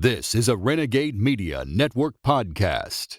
This is a Renegade Media Network podcast.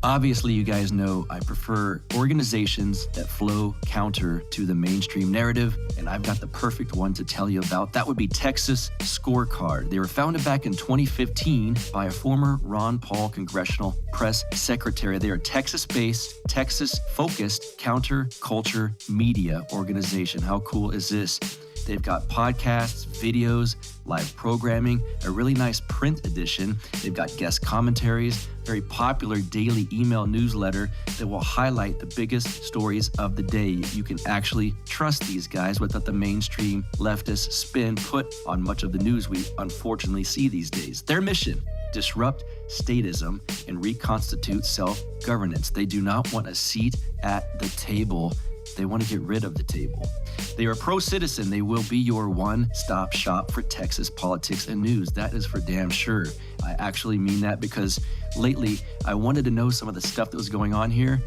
Obviously, you guys know I prefer organizations that flow counter to the mainstream narrative, and I've got the perfect one to tell you about. That would be Texas Scorecard. They were founded back in 2015 by a former Ron Paul congressional press secretary. They are Texas-based, Texas-focused counter-culture media organization. How cool is this? They've got podcasts, videos, live programming, a really nice print edition. They've got guest commentaries, very popular daily email newsletter that will highlight the biggest stories of the day. You can actually trust these guys without the mainstream leftist spin put on much of the news we unfortunately see these days. Their mission: disrupt statism and reconstitute self-governance. They do not want a seat at the table. They want to get rid of the table. They are pro-citizen. They will be your one-stop shop for Texas politics and news. That is for damn sure. I actually mean that because lately I wanted to know some of the stuff that was going on here.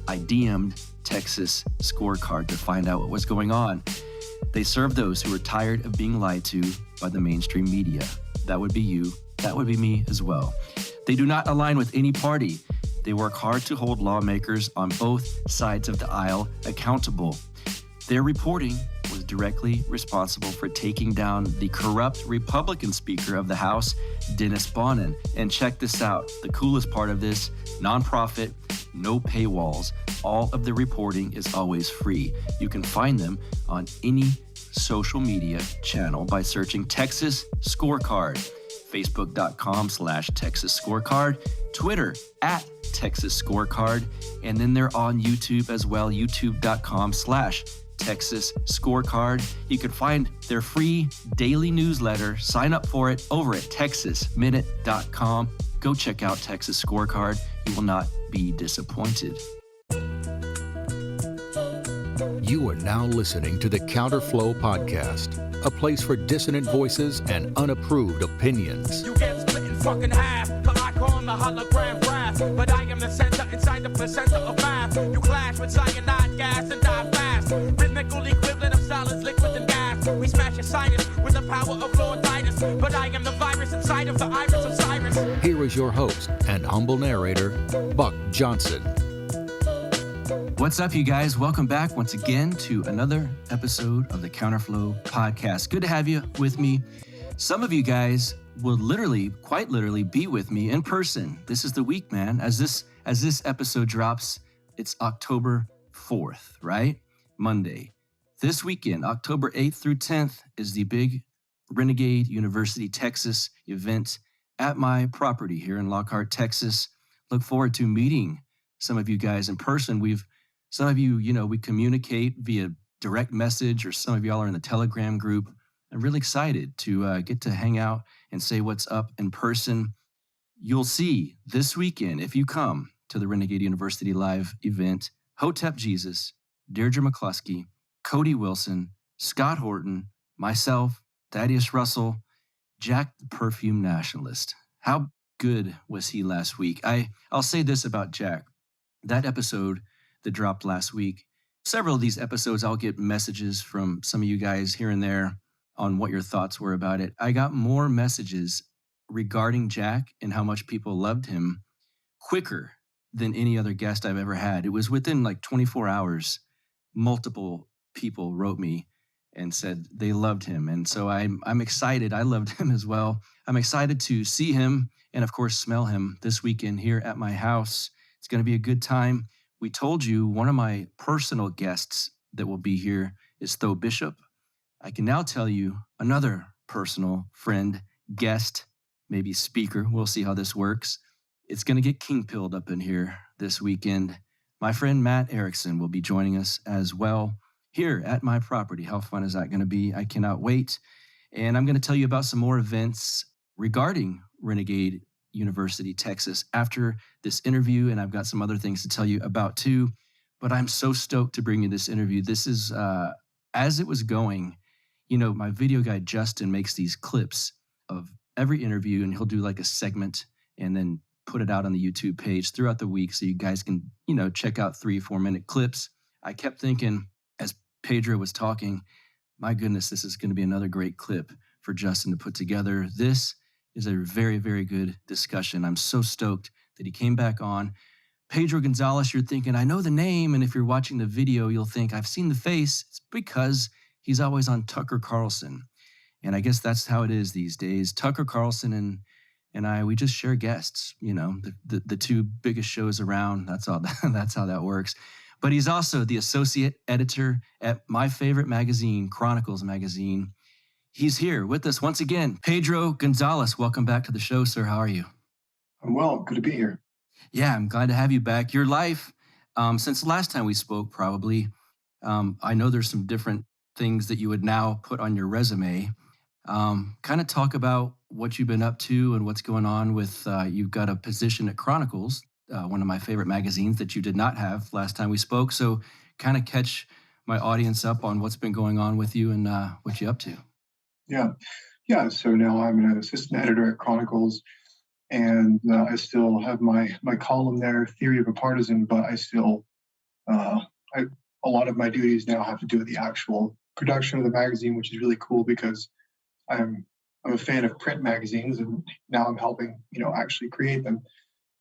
I DM'd Texas Scorecard to find out what was going on. They serve those who are tired of being lied to by the mainstream media. That would be you. That would be me as well. They do not align with any party. They work hard to hold lawmakers on both sides of the aisle accountable. Their reporting was directly responsible for taking down the corrupt Republican Speaker of the House, Dennis Bonnen. And check this out. The coolest part of this: nonprofit, no paywalls. All of the reporting is always free. You can find them on any social media channel by searching Texas Scorecard. Facebook.com/Texas Scorecard, Twitter @Texas Scorecard, and then they're on YouTube as well, YouTube.com/Texas Scorecard. You can find their free daily newsletter. Sign up for it over at TexasMinute.com. Go check out Texas Scorecard. You will not be disappointed. You are now listening to the Counterflow Podcast, a place for dissonant voices and unapproved opinions. You get split in fucking half, cause I call him the hologram graph, but I am the center inside the placenta of math. You clash with cyanide gas and die fast. Rhythmical equivalent of solids, liquid and gas. We smash your sinus with the power of Lorditis, but I am the virus inside of the iris of Cyrus. Here is your host and humble narrator, Buck Johnson. What's up, you guys? Welcome back once again to another episode of the Counterflow Podcast. Good to have you with me. Some of you guys will quite literally be with me in person. This is the week, man. As this episode drops, it's October 4th, right? Monday. This weekend, October 8th through 10th, is the big Renegade University, Texas event at my property here in Lockhart, Texas. Look forward to meeting some of you guys in person. Some of you, we communicate via direct message, or some of y'all are in the Telegram group. I'm really excited to get to hang out and say what's up in person. You'll see this weekend, if you come to the Renegade University Live event, Hotep Jesus, Deirdre McCluskey, Cody Wilson, Scott Horton, myself, Thaddeus Russell, Jack the Perfume Nationalist. How good was he last week? I'll say this about Jack. That episode that dropped last week, several of these episodes, I'll get messages from some of you guys here and there on what your thoughts were about it. I got more messages regarding Jack and how much people loved him quicker than any other guest I've ever had. It was within like 24 hours, multiple people wrote me and said they loved him. And so I'm excited. I loved him as well. I'm excited to see him and, of course, smell him this weekend here at my house. It's going to be a good time. We told you one of my personal guests that will be here is Tho Bishop. I can now tell you another personal friend, guest, maybe speaker. We'll see how this works. It's going to get king-pilled up in here this weekend. My friend Matt Erickson will be joining us as well here at my property. How fun is that going to be? I cannot wait. And I'm going to tell you about some more events regarding Renegade University, Texas, after this interview, and I've got some other things to tell you about too. But I'm so stoked to bring you this interview. This is, as it was going, my video guy Justin makes these clips of every interview, and he'll do like a segment and then put it out on the YouTube page throughout the week so you guys can, check out 3-4 minute clips. I kept thinking as Pedro was talking, my goodness, this is going to be another great clip for Justin to put together. This is a very, very good discussion. I'm so stoked that he came back on. Pedro Gonzalez, you're thinking, I know the name. And if you're watching the video, you'll think, I've seen the face. It's because he's always on Tucker Carlson. And I guess that's how it is these days. Tucker Carlson and I, we just share guests, the two biggest shows around. That's all. That's how that works. But he's also the associate editor at my favorite magazine, Chronicles Magazine. He's here with us once again. Pedro Gonzalez, welcome back to the show, sir. How are you? I'm well. Good to be here. Yeah, I'm glad to have you back. Your life, since the last time we spoke, probably, I know there's some different things that you would now put on your resume. Kind of talk about what you've been up to and what's going on with, you've got a position at Chronicles, one of my favorite magazines that you did not have last time we spoke. So kind of catch my audience up on what's been going on with you and what you're up to. Yeah. So now I'm an assistant editor at Chronicles, and I still have my column there, Theory of a Partisan, but I still, a lot of my duties now have to do with the actual production of the magazine, which is really cool because I'm a fan of print magazines, and now I'm helping, actually create them.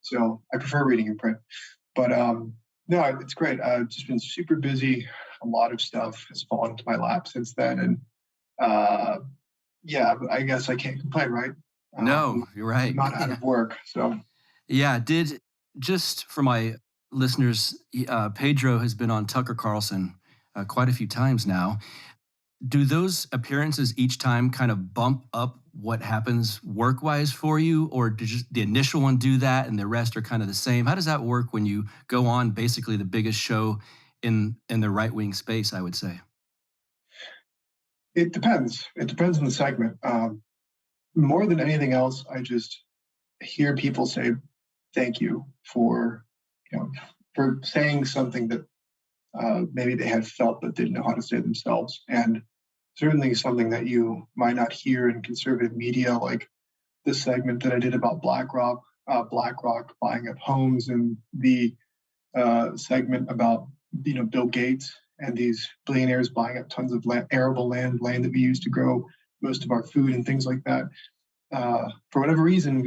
So I prefer reading in print. But no, it's great. I've just been super busy. A lot of stuff has fallen into my lap since then, and but I guess I can't complain, right? No, you're right. I'm not out of work, so. Yeah, just for my listeners, Pedro has been on Tucker Carlson quite a few times now. Do those appearances each time kind of bump up what happens work-wise for you, or did just the initial one do that and the rest are kind of the same? How does that work when you go on basically the biggest show in the right-wing space, I would say? It depends. It depends on the segment. More than anything else, I just hear people say thank you for saying something that maybe they had felt but didn't know how to say themselves. And certainly something that you might not hear in conservative media, like the segment that I did about BlackRock buying up homes, and the segment about Bill Gates and these billionaires buying up tons of arable land that we use to grow most of our food and things like that. For whatever reason,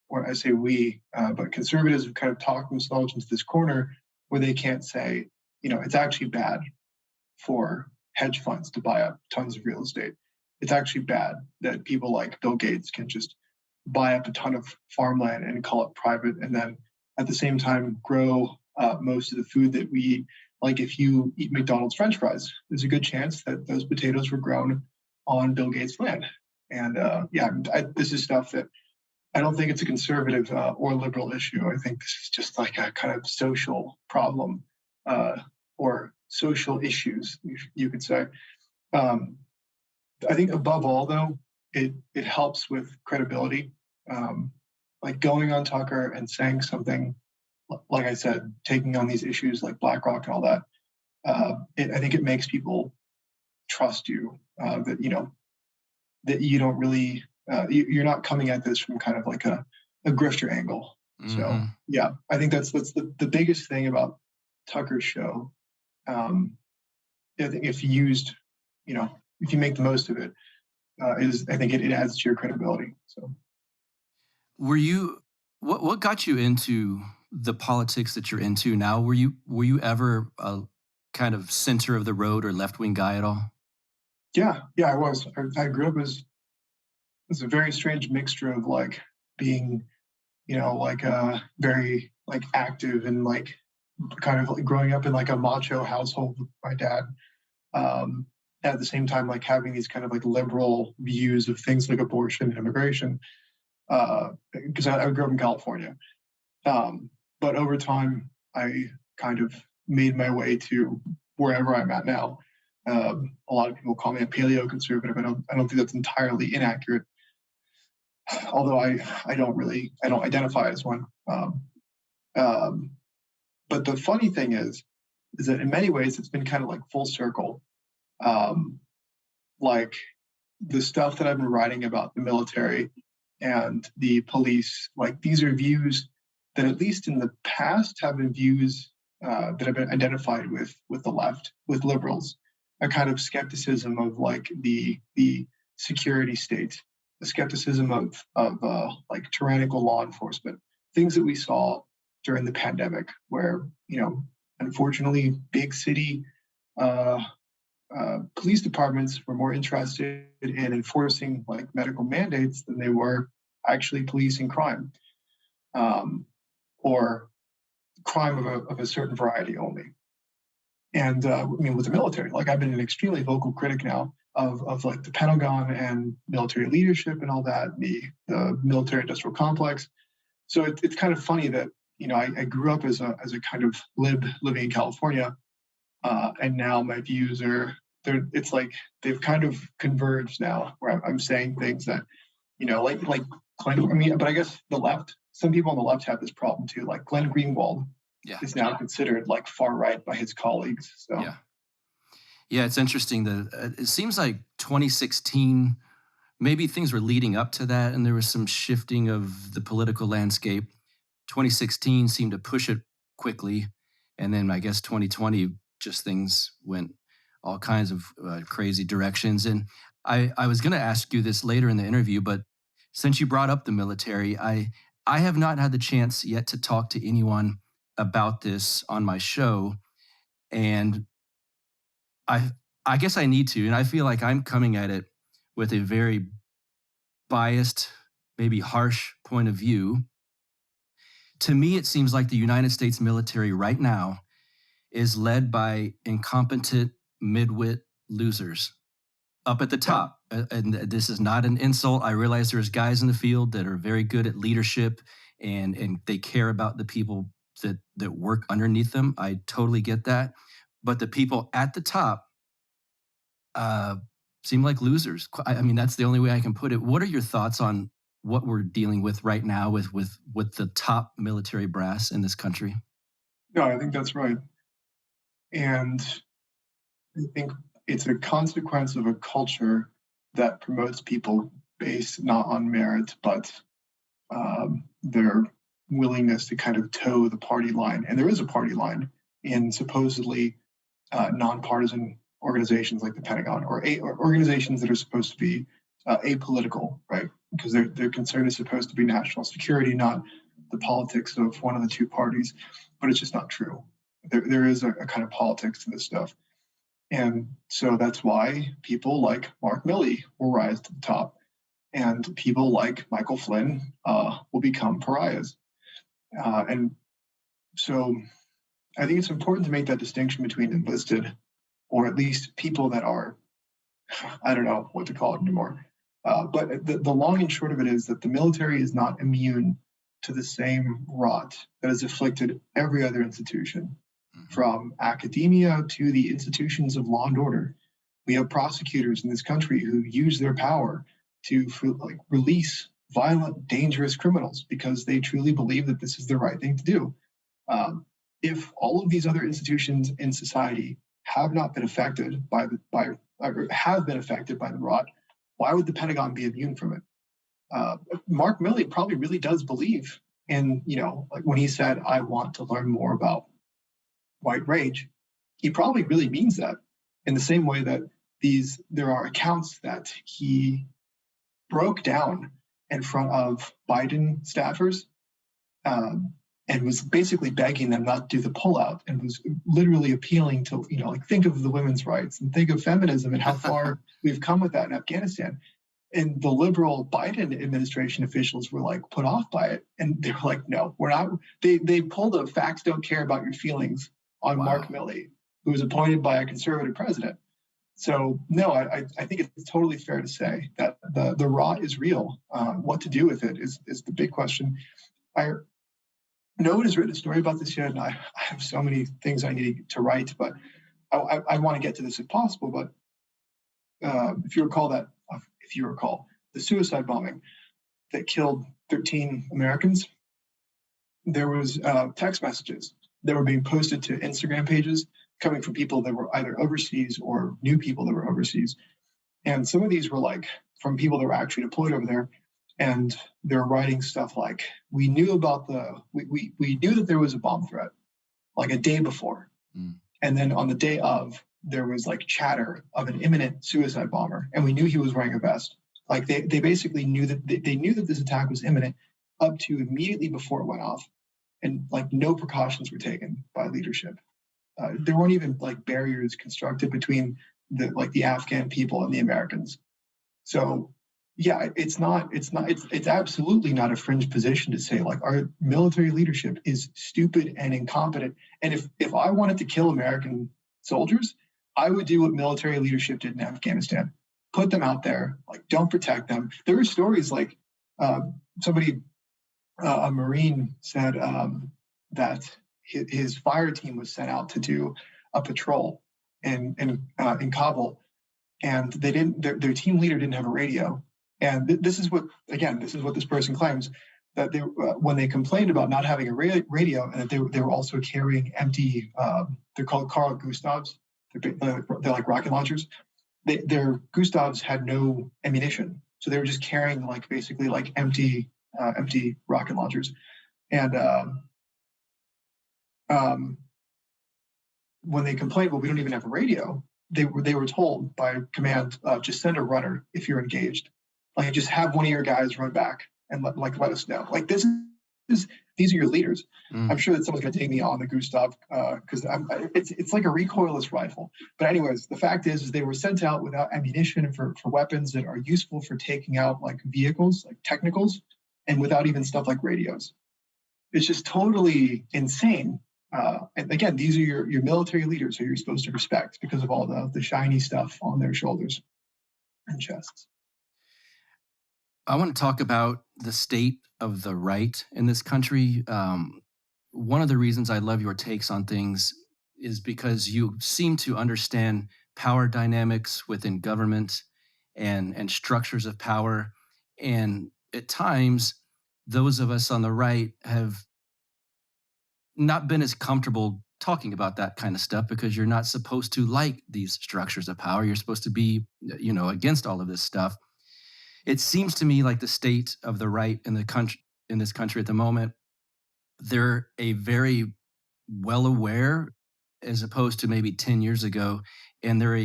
but conservatives have kind of talked themselves into this corner where they can't say, it's actually bad for hedge funds to buy up tons of real estate. It's actually bad that people like Bill Gates can just buy up a ton of farmland and call it private, and then at the same time grow most of the food that we eat. Like if you eat McDonald's French fries, there's a good chance that those potatoes were grown on Bill Gates' land. And this is stuff that I don't think it's a conservative or liberal issue. I think this is just like a kind of social problem or social issues, you could say. I think above all, though, it helps with credibility. Like going on Tucker and saying something, like I said, taking on these issues like BlackRock and all that, I think it makes people trust you, that you don't really, you're not coming at this from kind of like a grifter angle. Mm-hmm. So yeah, I think that's the biggest thing about Tucker's show. I think if used, if you make the most of it, I think it adds to your credibility. So, what got you into the politics that you're into now? Were you ever a kind of center of the road or left wing guy at all? Yeah, I was. I grew up as a very strange mixture of like being, like very like active and like kind of like growing up in like a macho household with my dad. At the same time, like having these kind of like liberal views of things like abortion and immigration, because I grew up in California. But over time, I kind of made my way to wherever I'm at now. A lot of people call me a paleo-conservative. I don't think that's entirely inaccurate, although I don't identify as one. But the funny thing is that in many ways it's been kind of like full circle. Like the stuff that I've been writing about the military and the police, like these are views that at least in the past have been views that have been identified with the left, with liberals, a kind of skepticism of like the security state the skepticism of like tyrannical law enforcement, things that we saw during the pandemic, where unfortunately, big city police departments were more interested in enforcing like medical mandates than they were actually policing crime, or crime of a certain variety only. And with the military, like I've been an extremely vocal critic now of like the Pentagon and military leadership and all that, the military industrial complex. So it's kind of funny that I grew up as a kind of lib living in California, and now my views it's like they've kind of converged now, where I'm saying things that like Glenn. But I guess the left, some people on the left have this problem too. Like Glenn Greenwald is now considered like far right by his colleagues. So yeah, it's interesting that it seems like 2016. Maybe things were leading up to that, and there was some shifting of the political landscape. 2016 seemed to push it quickly, and then I guess 2020, just things went all kinds of crazy directions. And I was going to ask you this later in the interview, but since you brought up the military, I have not had the chance yet to talk to anyone about this on my show, and I guess I need to, and I feel like I'm coming at it with a very biased, maybe harsh point of view. To me, it seems like the United States military right now is led by incompetent, midwit losers up at the top. And this is not an insult. I realize there's guys in the field that are very good at leadership and they care about the people that work underneath them. I totally get that. But the people at the top seem like losers. I mean, that's the only way I can put it. What are your thoughts on what we're dealing with right now with the top military brass in this country? No, I think that's right. And I think it's a consequence of a culture that promotes people based not on merit, but their willingness to kind of toe the party line. And there is a party line in supposedly nonpartisan organizations like the Pentagon, or organizations that are supposed to be apolitical, right? Because their concern is supposed to be national security, not the politics of one of the two parties. But it's just not true. There is a kind of politics to this stuff. And so that's why people like Mark Milley will rise to the top, and people like Michael Flynn will become pariahs. And so I think it's important to make that distinction between enlisted, or at least people that are, I don't know what to call it anymore. But the long and short of it is that the military is not immune to the same rot that has afflicted every other institution, from academia to the institutions of law and order. We have prosecutors in this country who use their power to release violent, dangerous criminals because they truly believe that this is the right thing to do. If all of these other institutions in society have not been affected have been affected by the rot, why would the Pentagon be immune from it? Mark Milley probably really does believe in, like when he said, "I want to learn more about white rage," he probably really means that, in the same way that there are accounts that he broke down in front of Biden staffers and was basically begging them not to do the pullout, and was literally appealing to, think of the women's rights and think of feminism and how far we've come with that in Afghanistan. And the liberal Biden administration officials were like put off by it. And they were like, no, we're not. They pulled a facts don't care about your feelings on Mark Milley, who was appointed by a conservative president. So no, I think it's totally fair to say that the rot is real. What to do with it is the big question. No one has written a story about this yet, and I have so many things I need to write, but I want to get to this if possible. But if you recall the suicide bombing that killed 13 Americans, there was text messages that were being posted to Instagram pages coming from people that were either overseas or knew people that were overseas. And some of these were like from people that were actually deployed over there. And they're writing stuff like, we knew that there was a bomb threat like a day before. And then on the day of, there was like chatter of an imminent suicide bomber. And we knew he was wearing a vest. Like they basically knew that they knew that this attack was imminent up to immediately before it went off, and like no precautions were taken by leadership. There weren't even like barriers constructed between the Afghan people and the Americans. So yeah, it's absolutely not a fringe position to say like our military leadership is stupid and incompetent. And if I wanted to kill American soldiers, I would do what military leadership did in Afghanistan. Put them out there, like don't protect them. There are stories like somebody, a Marine said that his fire team was sent out to do a patrol in Kabul, and they didn't. Their team leader didn't have a radio. And this is what this person claims, that they when they complained about not having a radio, and that they were also carrying empty. They're called Carl Gustavs. They're like rocket launchers. Their Gustavs had no ammunition, so they were just carrying like basically like empty rocket launchers. And when they complained, well, we don't even have a radio, they were told by command, just send a runner if you're engaged. Like just have one of your guys run back and let us know. Like these are your leaders. I'm sure that someone's going to take me on the Gustav because it's like a recoilless rifle. But anyways, the fact is they were sent out without ammunition for weapons that are useful for taking out like vehicles, like technicals, and without even stuff like radios. It's just totally insane. And again, these are your military leaders who you're supposed to respect because of all the shiny stuff on their shoulders and chests. I want to talk about the state of the right in this country. One of the reasons I love your takes on things is because you seem to understand power dynamics within government and structures of power. And at times, those of us on the right have not been as comfortable talking about that kind of stuff because you're not supposed to like these structures of power. You're supposed to be, against all of this stuff. It seems to me like the state of the right in this country at the moment, they're a very well aware, as opposed to maybe 10 years ago, and they're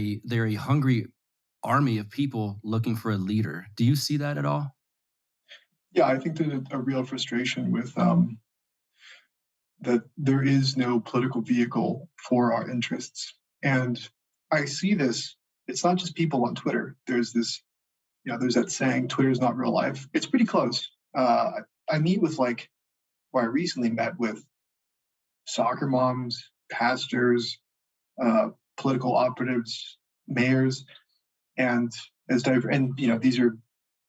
a hungry army of people looking for a leader. Do you see that at all? Yeah, I think there's a real frustration with that there is no political vehicle for our interests. And I see this, it's not just people on Twitter. There's that saying, Twitter is not real life. It's pretty close. I recently met with soccer moms, pastors, political operatives, mayors, and these are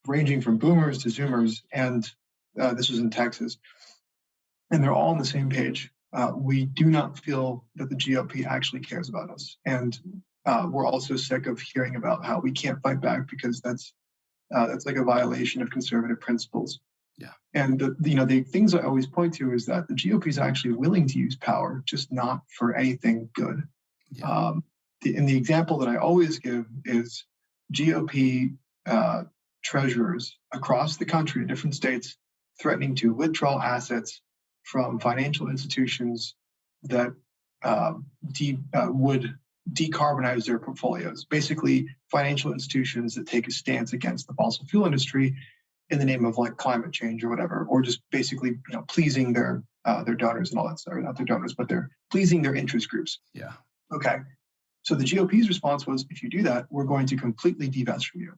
ranging from boomers to zoomers, and this was in Texas, and they're all on the same page. We do not feel that the GOP actually cares about us, and we're also sick of hearing about how we can't fight back because that's like a violation of conservative principles. Yeah. And the things I always point to is that the GOP is actually willing to use power, just not for anything good. Yeah. The example that I always give is GOP treasurers across the country in different states threatening to withdraw assets from financial institutions that would decarbonize their portfolios. Basically, financial institutions that take a stance against the fossil fuel industry in the name of like climate change or whatever, or just basically pleasing their donors and all that stuff. Or not their donors, but they're pleasing their interest groups. Yeah. Okay. So the GOP's response was, if you do that, we're going to completely divest from you.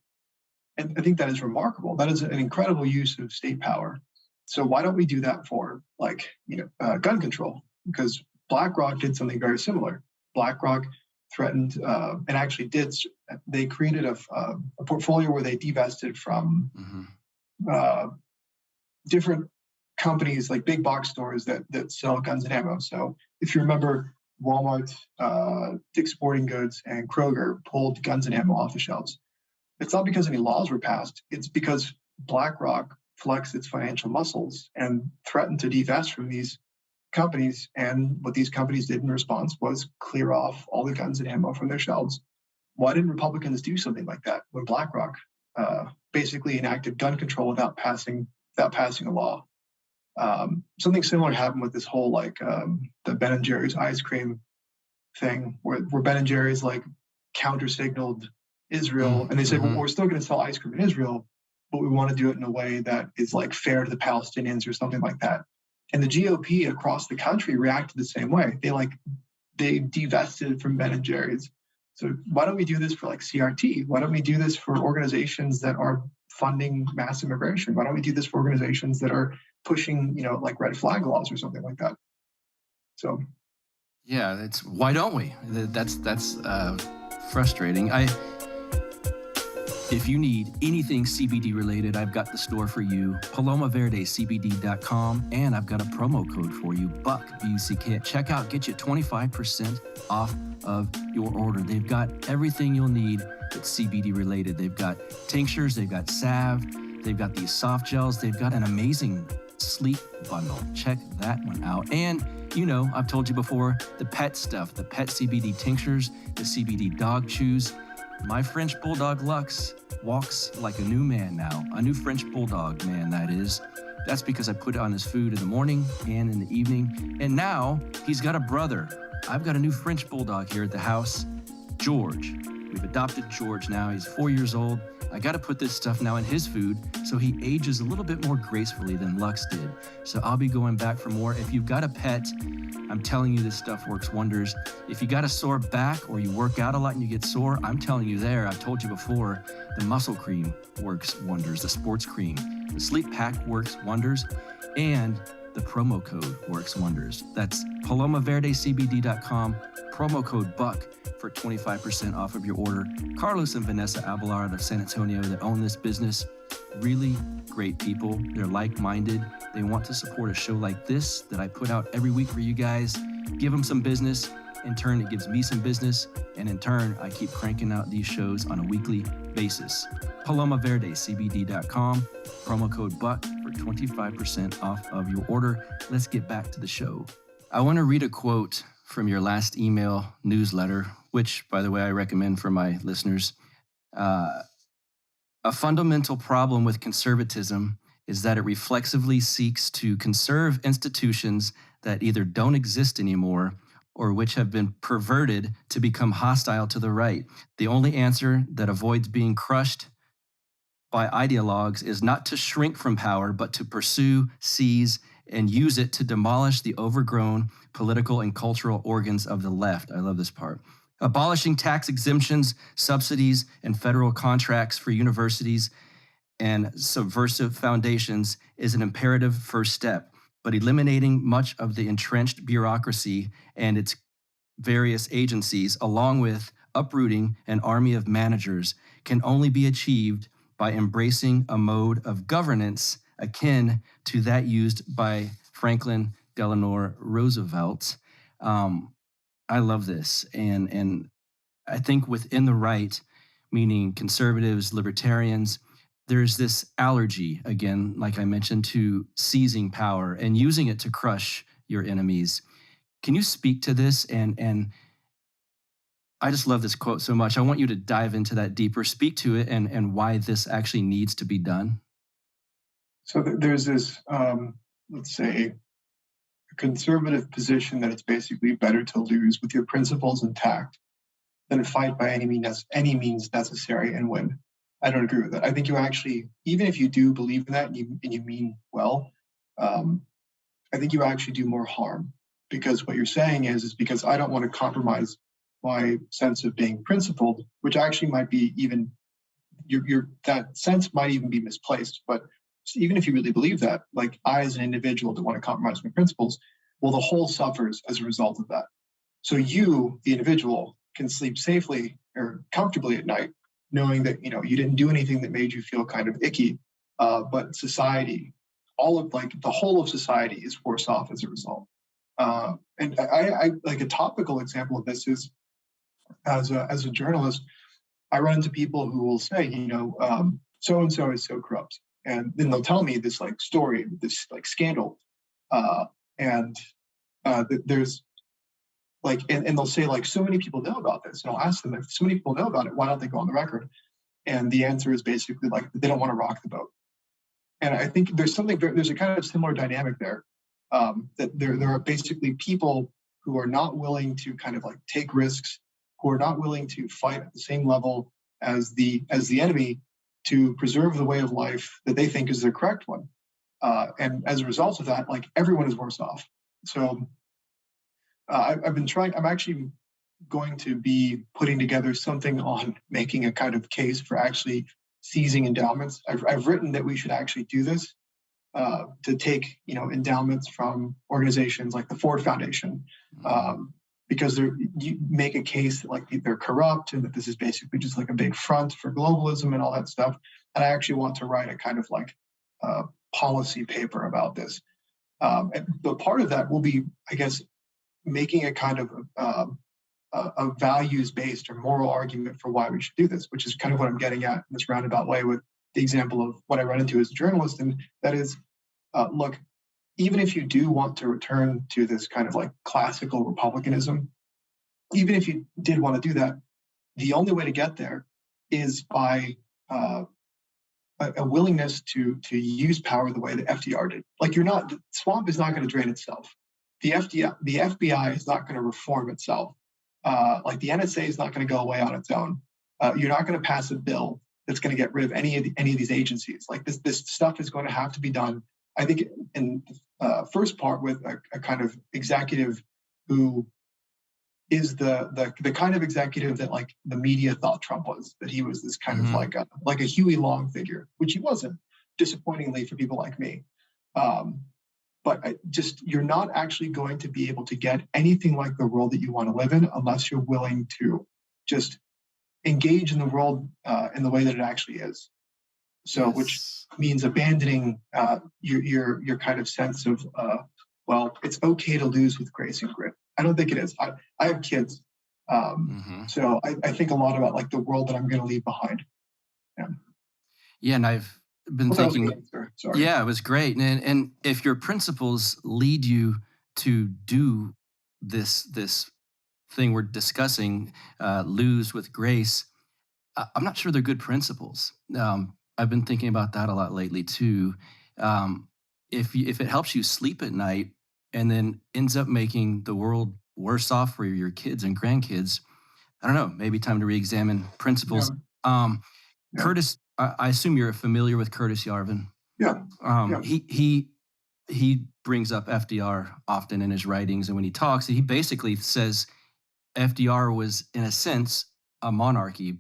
And I think that is remarkable. That is an incredible use of state power. So why don't we do that for gun control? Because BlackRock did something very similar. BlackRock threatened and actually they created a portfolio where they divested from different companies like big box stores that sell guns and ammo. So if you remember, Walmart, Dick's Sporting Goods, and Kroger pulled guns and ammo off the shelves. It's not because any laws were passed. It's because BlackRock flexed its financial muscles and threatened to divest from these companies. And what these companies did in response was clear off all the guns and ammo from their shelves. Why didn't Republicans do something like that when BlackRock basically enacted gun control without passing a law? Something similar happened with this whole the Ben and Jerry's ice cream thing, where Ben and Jerry's counter signaled Israel, and they said, well, we're still going to sell ice cream in Israel, but we want to do it in a way that is like fair to the Palestinians or something like that. And the GOP across the country reacted the same way. They divested from Ben and Jerry's. So why don't we do this for like CRT? Why don't we do this for organizations that are funding mass immigration? Why don't we do this for organizations that are pushing, like red flag laws or something like that? So, yeah, it's why don't we? That's frustrating. If you need anything CBD related, I've got the store for you, palomaverdecbd.com, and I've got a promo code for you, BUCK, B-U-C-K. Check out, get you 25% off of your order. They've got everything you'll need that's CBD related. They've got tinctures, they've got salve, they've got these soft gels, they've got an amazing sleep bundle. Check that one out. And I've told you before, the pet stuff, the pet CBD tinctures, the CBD dog chews. My French Bulldog Lux walks like a new man now, a new French Bulldog man, that is. That's because I put it on his food in the morning and in the evening. And now he's got a brother. I've got a new French Bulldog here at the house, George. We've adopted George now. He's 4 years old. I got to put this stuff now in his food so he ages a little bit more gracefully than Lux did. So I'll be going back for more. If you've got a pet, I'm telling you this stuff works wonders. If you got a sore back or you work out a lot and you get sore, I'm telling you I've told you before, the muscle cream works wonders, the sports cream. The sleep pack works wonders, and the promo code works wonders. That's palomaverdecbd.com, promo code BUCK for 25% off of your order. Carlos and Vanessa Abelard of San Antonio that own this business, really great people. They're like-minded. They want to support a show like this that I put out every week for you guys. Give them some business. In turn, it gives me some business. And in turn, I keep cranking out these shows on a weekly basis. palomaverdecbd.com, promo code BUCK for 25% off of your order. Let's get back to the show. I want to read a quote from your last email newsletter, which, by the way, I recommend for my listeners. A fundamental problem with conservatism is that it reflexively seeks to conserve institutions that either don't exist anymore or which have been perverted to become hostile to the right. The only answer that avoids being crushed by ideologues is not to shrink from power, but to pursue, seize, and use it to demolish the overgrown political and cultural organs of the left. I love this part. Abolishing tax exemptions, subsidies, and federal contracts for universities and subversive foundations is an imperative first step, but eliminating much of the entrenched bureaucracy and its various agencies, along with uprooting an army of managers, can only be achieved by embracing a mode of governance akin to that used by Franklin Delano Roosevelt. I love this. And I think within the right, meaning conservatives, libertarians, there's this allergy, again, like I mentioned, to seizing power and using it to crush your enemies. Can you speak to this? And I just love this quote so much. I want you to dive into that deeper, speak to it, and why this actually needs to be done. So there's this, let's say, a conservative position that it's basically better to lose with your principles intact than fight by any means necessary and win. I don't agree with that. I think you actually, even if you do believe in that and you mean well, I think you actually do more harm, because what you're saying is because I don't want to compromise my sense of being principled, which actually might be even that sense might even be misplaced. But even if you really believe that, like I as an individual don't want to compromise my principles, well, the whole suffers as a result of that. So you, the individual, can sleep safely or comfortably at night, knowing that you didn't do anything that made you feel kind of icky. But society, the whole of society is worse off as a result. And I like a topical example of this is as a journalist, I run into people who will say, so and so is so corrupt. And then they'll tell me this like story, this like scandal. There's like, and they'll say like, so many people know about this. And I'll ask them, if so many people know about it, why don't they go on the record? And the answer is basically like, they don't want to rock the boat. And I think there's a kind of similar dynamic there. That there are basically people who are not willing to kind of like take risks, who are not willing to fight at the same level as the enemy, to preserve the way of life that they think is the correct one. And as a result of that, like, everyone is worse off. So I've been trying, I'm actually going to be putting together something on making a kind of case for actually seizing endowments. I've written that we should actually do this, to take, endowments from organizations like the Ford Foundation, because you make a case that, like, they're corrupt and that this is basically just like a big front for globalism and all that stuff. And I actually want to write a kind of like policy paper about this. But part of that will be, I guess, making a kind of a values-based or moral argument for why we should do this, which is kind of what I'm getting at in this roundabout way with the example of what I run into as a journalist. And that is, look, even if you do want to return to this kind of like classical republicanism, even if you did want to do that, the only way to get there is by a willingness to use power the way that FDR did. Like, the swamp is not going to drain itself. The FBI is not going to reform itself. Like, the NSA is not going to go away on its own. You're not going to pass a bill that's going to get rid of any of these agencies. Like, this stuff is going to have to be done, I think, in the first part with a kind of executive who is the kind of executive that, like, the media thought Trump was, that he was this kind of like a Huey Long figure, which he wasn't, disappointingly for people like me. But you're not actually going to be able to get anything like the world that you want to live in unless you're willing to just engage in the world in the way that it actually is. So, yes. Which means abandoning your kind of sense of, well, it's okay to lose with grace and grit. I don't think it is. I have kids. So I think a lot about, like, the world that I'm going to leave behind. Yeah, and I've been thinking, yeah, it was great. And if your principles lead you to do this thing we're discussing, lose with grace, I'm not sure they're good principles. I've been thinking about that a lot lately too. If it helps you sleep at night and then ends up making the world worse off for your kids and grandkids, I don't know, maybe time to re-examine principles. Yeah. Curtis, I assume you're familiar with Curtis Yarvin. Yeah. He brings up FDR often in his writings, and when he talks, he basically says FDR was, in a sense, a monarchy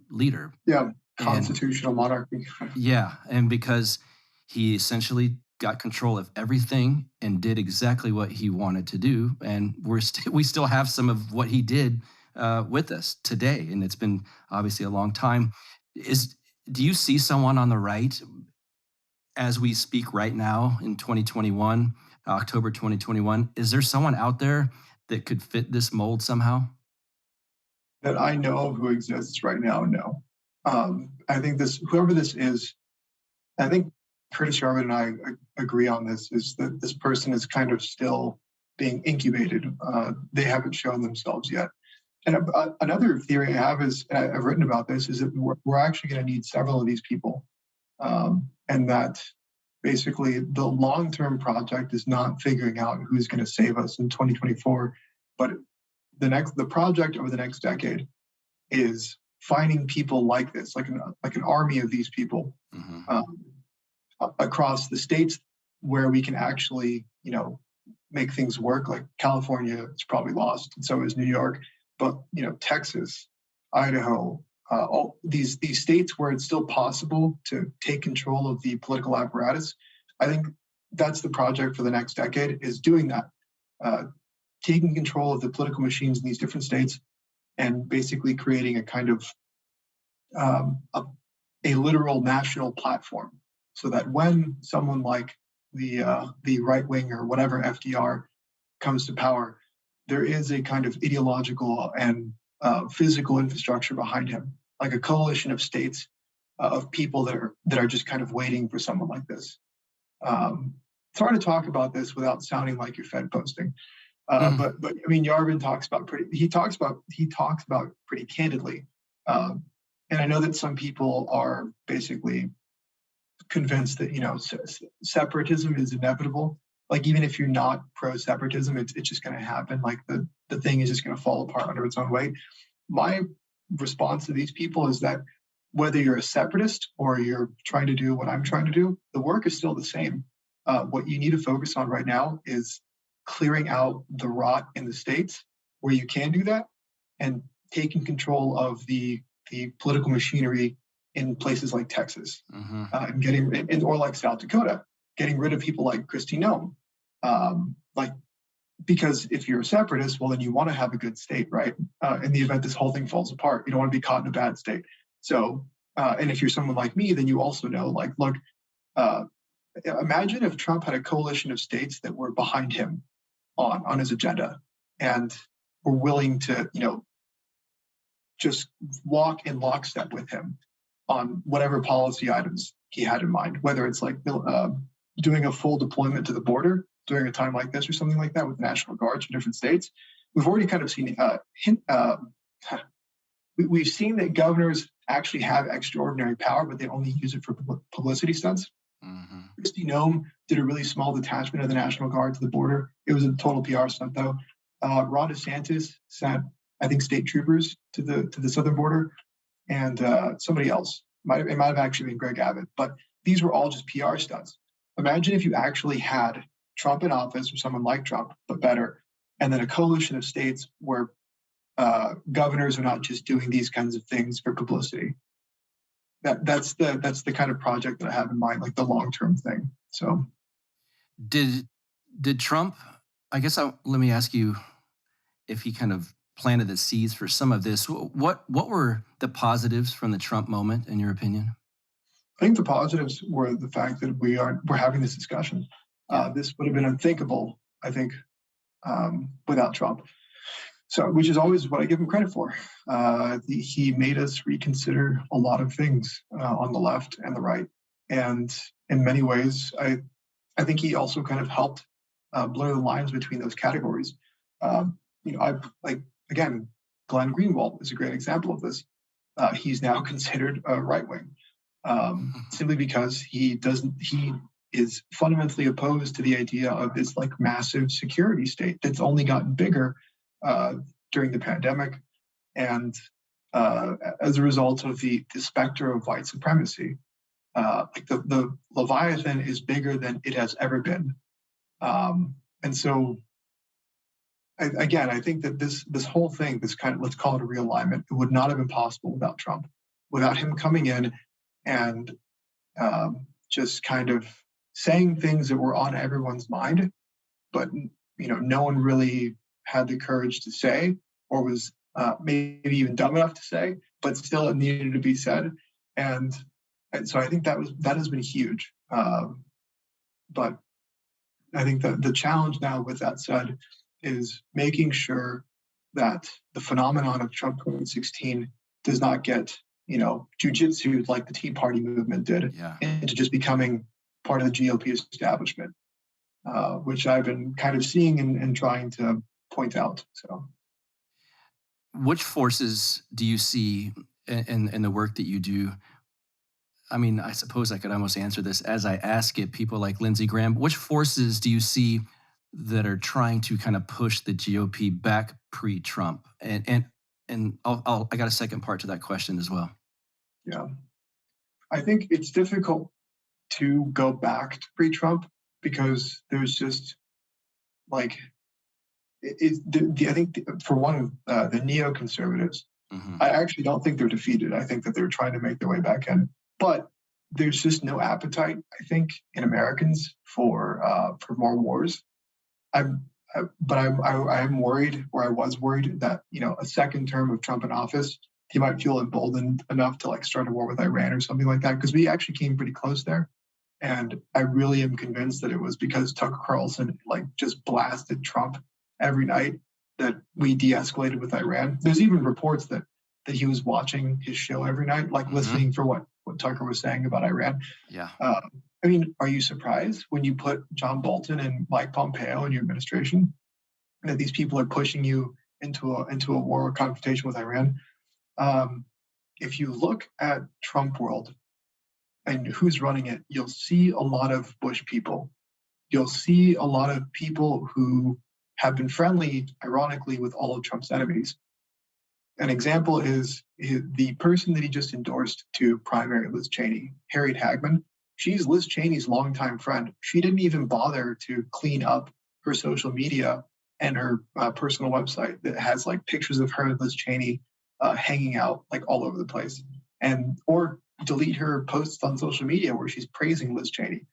leader. Yeah, constitutional monarchy. Yeah, and because he essentially got control of everything and did exactly what he wanted to do, and we still have some of what he did with us today, and it's been obviously a long time. Do you see someone on the right as we speak right now in 2021, October 2021? Is there someone out there that could fit this mold somehow? That I know of who exists right now, no. I think whoever this is, I think Curtis Yarvin and I agree on this, is that this person is kind of still being incubated. They haven't shown themselves yet. And another theory I have is, and I've written about this, is that we're actually going to need several of these people. And that basically the long-term project is not figuring out who's going to save us in 2024, but the project over the next decade is finding people like this, like an army of these people across the states where we can actually, make things work. Like California is probably lost, and so is New York. But Texas, Idaho, all these states where it's still possible to take control of the political apparatus, I think that's the project for the next decade, is doing that, taking control of the political machines in these different states, and basically creating a kind of a literal national platform, so that when someone like the right wing or whatever FDR comes to power, there is a kind of ideological and physical infrastructure behind him, like a coalition of states of people that are just kind of waiting for someone like this. It's hard to talk about this without sounding like you're Fed posting, but I mean, Yarvin talks about pretty candidly, and I know that some people are basically convinced that separatism is inevitable. Like, even if you're not pro-separatism, it's just going to happen. Like, the thing is just going to fall apart under its own weight. My response to these people is that whether you're a separatist or you're trying to do what I'm trying to do, the work is still the same. What you need to focus on right now is clearing out the rot in the states where you can do that, and taking control of the political machinery in places like Texas, and or like South Dakota, getting rid of people like Kristi Noem. Because if you're a separatist, well, then you want to have a good state, right? In the event this whole thing falls apart, you don't want to be caught in a bad state. So, and if you're someone like me, then you also know, like, look, imagine if Trump had a coalition of states that were behind him on his agenda and were willing to, just walk in lockstep with him on whatever policy items he had in mind, whether it's like doing a full deployment to the border during a time like this or something like that with National Guards from different states. We've already kind of seen we've seen that governors actually have extraordinary power, but they only use it for publicity stunts. Kristi Noem did a really small detachment of the National Guard to the border. It was a total PR stunt, though. Ron DeSantis sent, I think, state troopers to the southern border, and somebody else. It might have actually been Greg Abbott, but these were all just PR stunts. Imagine if you actually had Trump in office, or someone like Trump, but better, and then a coalition of states where governors are not just doing these kinds of things for publicity. That's the kind of project that I have in mind, like the long-term thing. So, did Trump? I guess let me ask you if he kind of planted the seeds for some of this. What were the positives from the Trump moment, in your opinion? I think the positives were the fact that we're having this discussion. This would have been unthinkable, I think, without Trump. So, which is always what I give him credit for. He made us reconsider a lot of things on the left and the right, and in many ways, I think he also kind of helped blur the lines between those categories. Again, Glenn Greenwald is a great example of this. He's now considered a right wing simply because he is fundamentally opposed to the idea of this like massive security state that's only gotten bigger during the pandemic, and as a result of the specter of white supremacy. The Leviathan is bigger than it has ever been, and so I think that this whole thing, this kind of, let's call it a realignment, it would not have been possible without Trump, without him coming in and just kind of saying things that were on everyone's mind, but no one really had the courage to say, or was maybe even dumb enough to say, but still it needed to be said. And so I think that has been huge. But I think that the challenge now, with that said, is making sure that the phenomenon of Trump 2016 does not get, jujitsu like the Tea Party movement did, into just becoming part of the GOP establishment, which I've been kind of seeing and trying to point out. So, which forces do you see in the work that you do? I mean, I suppose I could almost answer this as I ask it. People like Lindsey Graham, which forces do you see that are trying to kind of push the GOP back pre-Trump? And I got a second part to that question as well. Yeah, I think it's difficult to go back to pre-Trump because there's just like I think for one, the neoconservatives, I actually don't think they're defeated. I think that they're trying to make their way back in, but there's just no appetite, I think, in Americans for more wars. I'm worried, or I was worried, that a second term of Trump in office, he might feel emboldened enough to like start a war with Iran or something like that, because we actually came pretty close there. And I really am convinced that it was because Tucker Carlson just blasted Trump every night that we de-escalated with Iran. There's even reports that he was watching his show every night, listening for what Tucker was saying about Iran. Yeah. I mean, are you surprised when you put John Bolton and Mike Pompeo in your administration that these people are pushing you into a war or confrontation with Iran? If you look at Trump world and who's running it, you'll see a lot of Bush people. You'll see a lot of people who have been friendly, ironically, with all of Trump's enemies. an example is the person that he just endorsed to primary Liz Cheney, Harriet Hagman. She's Liz Cheney's longtime friend. She didn't even bother to clean up her social media and her personal website that has like pictures of her and Liz Cheney hanging out like all over the place, or delete her posts on social media where she's praising Liz Cheney.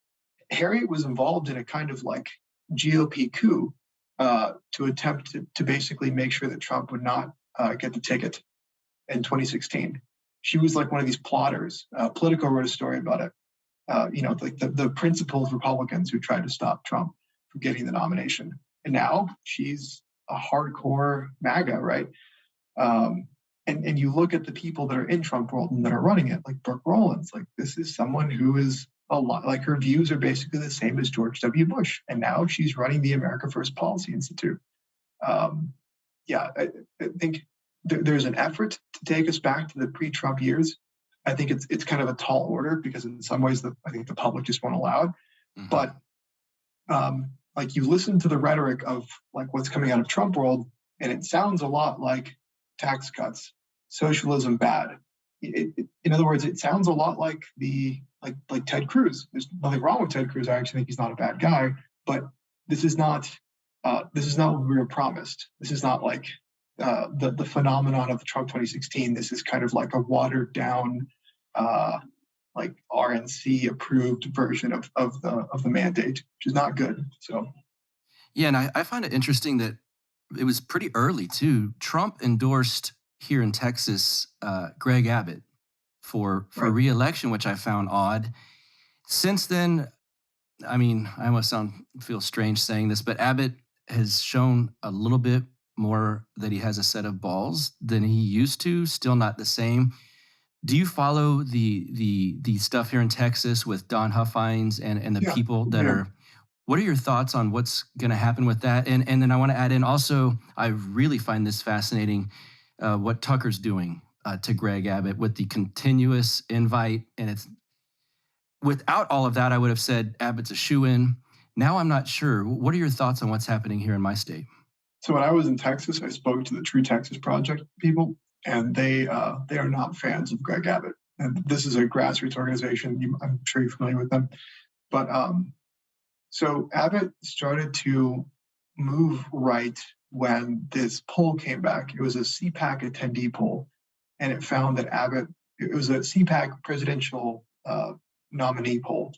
Harriet was involved in a kind of like GOP coup to attempt to basically make sure that Trump would not get the ticket in 2016. She was like one of these plotters. Politico wrote a story about it. Like the principled Republicans who tried to stop Trump from getting the nomination. And now she's a hardcore MAGA, right? And you look at the people that are in Trump world and that are running it, like Brooke Rollins. Like this is someone who is a lot like her views are basically the same as George W. Bush, and now she's running the America First Policy Institute. I think there's an effort to take us back to the pre-Trump years. I think it's kind of a tall order because in some ways I think the public just won't allow it. Mm-hmm. But like you listen to the rhetoric of like what's coming out of Trump world, and it sounds a lot like tax cuts, socialism bad. In other words, it sounds a lot like like Ted Cruz. There's nothing wrong with Ted Cruz. I actually think he's not a bad guy, but this is not what we were promised. This is not like the phenomenon of Trump 2016. This is kind of like a watered down, like RNC approved version of the mandate, which is not good. So, yeah, and I find it interesting that it was pretty early too. Trump endorsed here in Texas Greg Abbott for re-election, which I found odd. Since then, I mean, I almost feel strange saying this, but Abbott has shown a little bit more that he has a set of balls than he used to. Still not the same. Do you follow the stuff here in Texas with Don Huffines and the people that are? What are your thoughts on what's going to happen with that? And then I want to add in also, I really find this fascinating, what Tucker's doing to Greg Abbott with the continuous invite. And it's without all of that, I would have said Abbott's a shoo-in. Now I'm not sure. What are your thoughts on what's happening here in my state? So when I was in Texas, I spoke to the True Texas Project people, and they are not fans of Greg Abbott. And this is a grassroots organization. I'm sure you're familiar with them. But so Abbott started to move right when this poll came back. It was a CPAC attendee poll, and it found that it was a CPAC presidential nominee poll.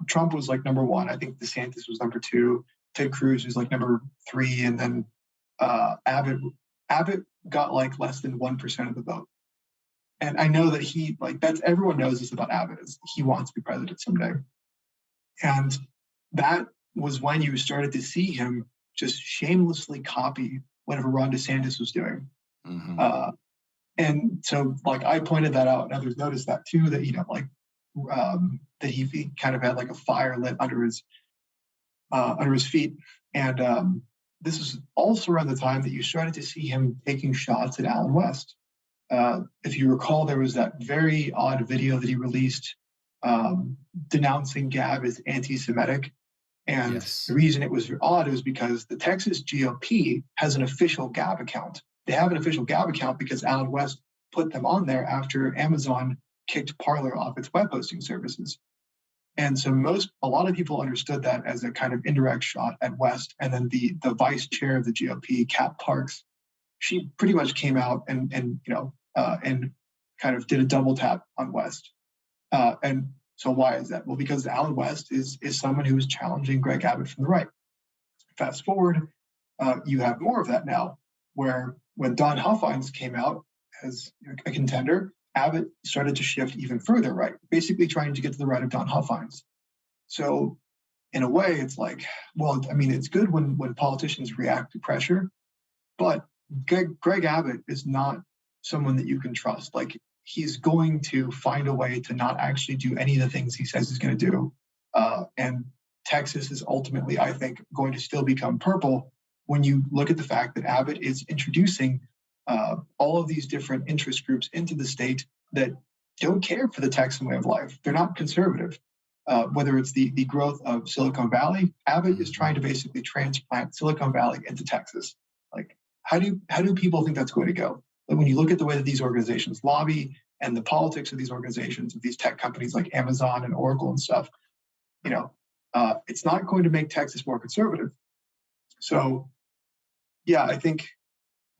Trump was like number one. I think DeSantis was number two. Ted Cruz was like number three. And then Abbott got like less than 1% of the vote. And I know that everyone knows this about Abbott, is he wants to be president someday. And that was when you started to see him just shamelessly copy whatever Ron DeSantis was doing. Mm-hmm. And so like I pointed that out, and others noticed that too, that, that he kind of had like a fire lit under his feet. And this is also around the time that you started to see him taking shots at Allen West. If you recall, there was that very odd video that he released denouncing Gab as anti-Semitic. And The reason it was odd was because the Texas GOP has an official Gab account. They have an official Gab account because Allen West put them on there after Amazon kicked Parler off its web hosting services. And so a lot of people understood that as a kind of indirect shot at West. And then the vice chair of the GOP, Kat Parks, she pretty much came out and kind of did a double tap on West. And so why is that? Well, because Allen West is someone who is challenging Greg Abbott from the right. Fast forward, you have more of that now, where when Don Huffines came out as a contender, Abbott started to shift even further right, basically trying to get to the right of Don Huffines. So in a way, it's like, well, I mean, it's good when politicians react to pressure, but Greg Abbott is not someone that you can trust. Like, he's going to find a way to not actually do any of the things he says he's going to do. And Texas is ultimately, I think, going to still become purple when you look at the fact that Abbott is introducing all of these different interest groups into the state that don't care for the Texan way of life. They're not conservative. Whether it's the growth of Silicon Valley, Abbott is trying to basically transplant Silicon Valley into Texas. Like, how do people think that's going to go? when you look at the way that these organizations lobby and the politics of these organizations, of these tech companies like Amazon and Oracle and stuff, it's not going to make Texas more conservative. So, yeah, I think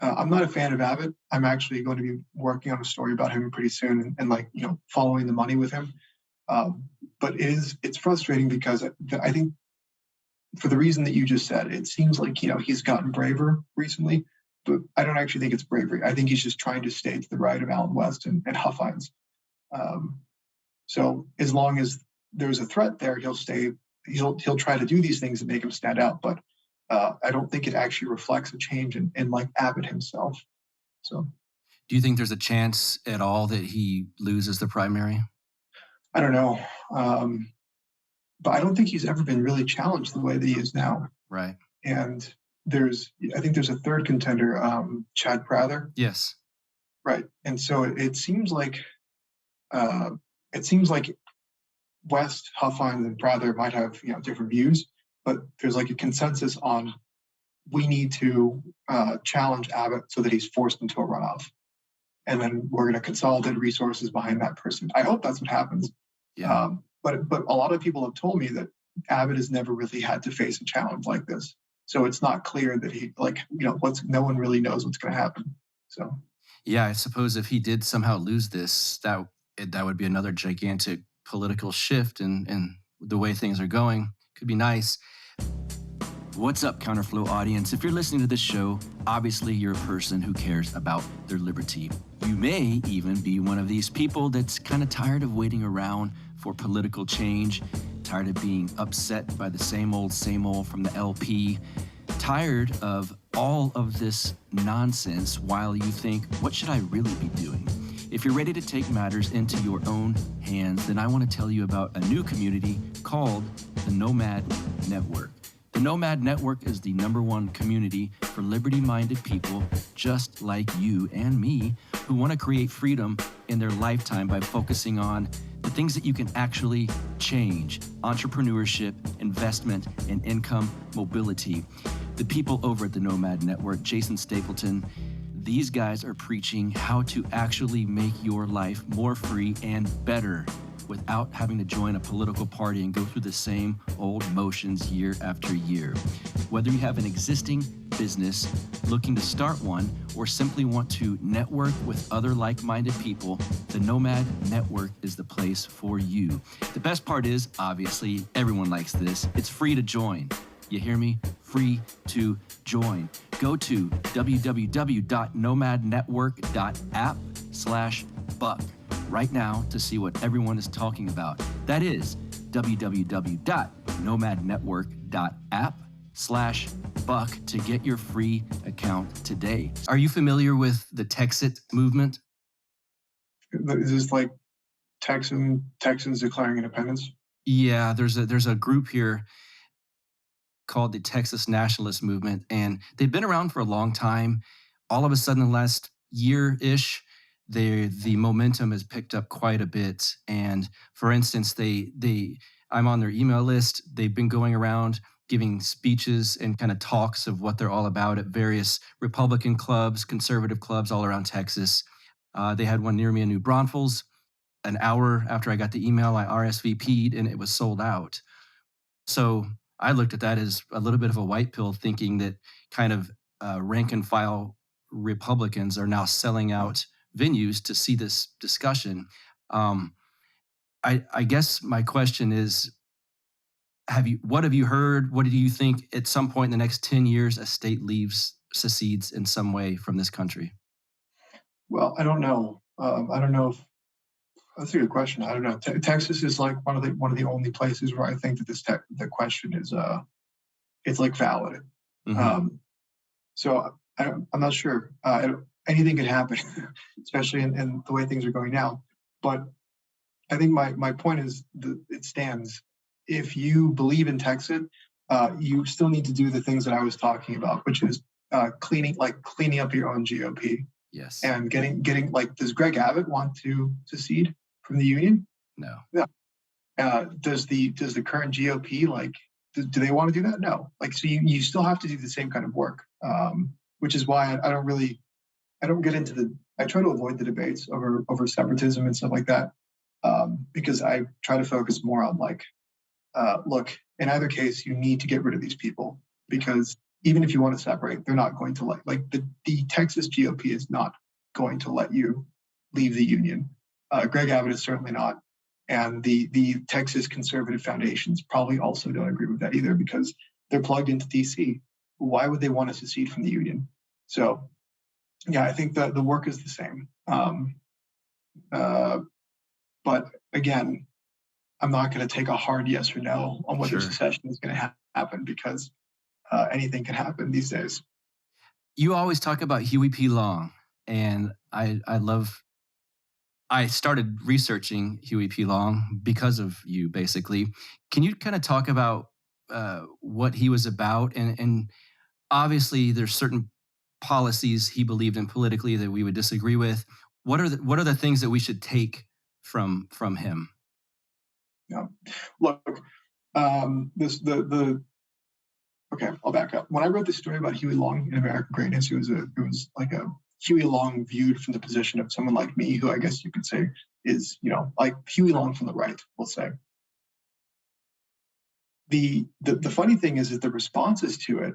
I'm not a fan of Abbott. I'm actually going to be working on a story about him pretty soon and following the money with him. But it's frustrating because I think for the reason that you just said, it seems like, he's gotten braver recently, but I don't actually think it's bravery. I think he's just trying to stay to the right of Allen West and Huff Hines. So as long as there's a threat there, he'll try to do these things that make him stand out. But I don't think it actually reflects a change in like Abbott himself. So, do you think there's a chance at all that he loses the primary? I don't know. But I don't think he's ever been really challenged the way that he is now. Right. And I think there's a third contender, Chad Prather. Yes. Right. And so it seems like West, Huff Hines, and Prather might have different views, but there's like a consensus on we need to challenge Abbott so that he's forced into a runoff, and then we're going to consolidate resources behind that person. I hope that's what happens. Yeah. But a lot of people have told me that Abbott has never really had to face a challenge like this, so it's not clear that he no one really knows what's going to happen. So yeah, I suppose if he did somehow lose this, that would be another gigantic political shift in the way things are going. Could be nice. What's up, Counterflow audience? If you're listening to this show, obviously you're a person who cares about their liberty. You may even be one of these people that's kind of tired of waiting around for political change, tired of being upset by the same old from the LP, tired of all of this nonsense while you think, what should I really be doing? If you're ready to take matters into your own hands, then I want to tell you about a new community called the Nomad Network. The Nomad Network is the #1 community for liberty-minded people just like you and me who want to create freedom in their lifetime by focusing on the things that you can actually change: entrepreneurship, investment, and income mobility. The people over at the Nomad Network, Jason Stapleton, these guys are preaching how to actually make your life more free and better without having to join a political party and go through the same old motions year after year. Whether you have an existing business, looking to start one, or simply want to network with other like-minded people, the Nomad Network is the place for you. The best part is, obviously, everyone likes this. It's free to join. You hear me? Free to join. Go to www.nomadnetwork.app/buck right now to see what everyone is talking about. That is www.nomadnetwork.app/buck to get your free account today. Are you familiar with the Texit movement? Is this like Texans declaring independence? Yeah, there's a group here called the Texas Nationalist movement, and they've been around for a long time. All of a sudden, the last year-ish, the momentum has picked up quite a bit. And for instance, I'm on their email list. They've been going around giving speeches and kind of talks of what they're all about at various Republican clubs, conservative clubs all around Texas. They had one near me in New Braunfels. An hour after I got the email, I RSVP'd and it was sold out. So I looked at that as a little bit of a white pill, thinking that kind of rank and file Republicans are now selling out venues to see this discussion. I guess my question is, what have you heard? What do you think at some point in the next 10 years a state secedes in some way from this country? Well, I don't know. I don't know if that's a good question. I don't know. Texas is like one of the only places where I think that the question is it's like valid. Mm-hmm. So I'm not sure. Anything could happen, especially in the way things are going now. But I think my point is that it stands. If you believe in Texas, you still need to do the things that I was talking about, which is cleaning up your own GOP. Yes. And getting like, does Greg Abbott want to secede from the union? No. Yeah. Does the current GOP do they want to do that? No. So you still have to do the same kind of work, which is why I don't really don't get into I try to avoid the debates over separatism and stuff like that, because I try to focus more on like, look, in either case, you need to get rid of these people, because even if you want to separate, they're not going to like the Texas GOP is not going to let you leave the union. Greg Abbott is certainly not. And the Texas conservative foundations probably also don't agree with that either, because they're plugged into DC. Why would they want to secede from the union? So, yeah, I think the work is the same. But again, I'm not going to take a hard yes or no on whether secession is going to happen, because anything can happen these days. You always talk about Huey P. Long, and I started researching Huey P. Long because of you, basically. Can you kind of talk about what he was about? And obviously, there's certain policies he believed in politically that we would disagree with. What are the things that we should take from him? Yeah, look, okay, I'll back up. When I wrote this story about Huey Long in American Greatness, it was like a Huey Long viewed from the position of someone like me, who I guess you could say is, like Huey Long from the right, we'll say. The funny thing is that the responses to it,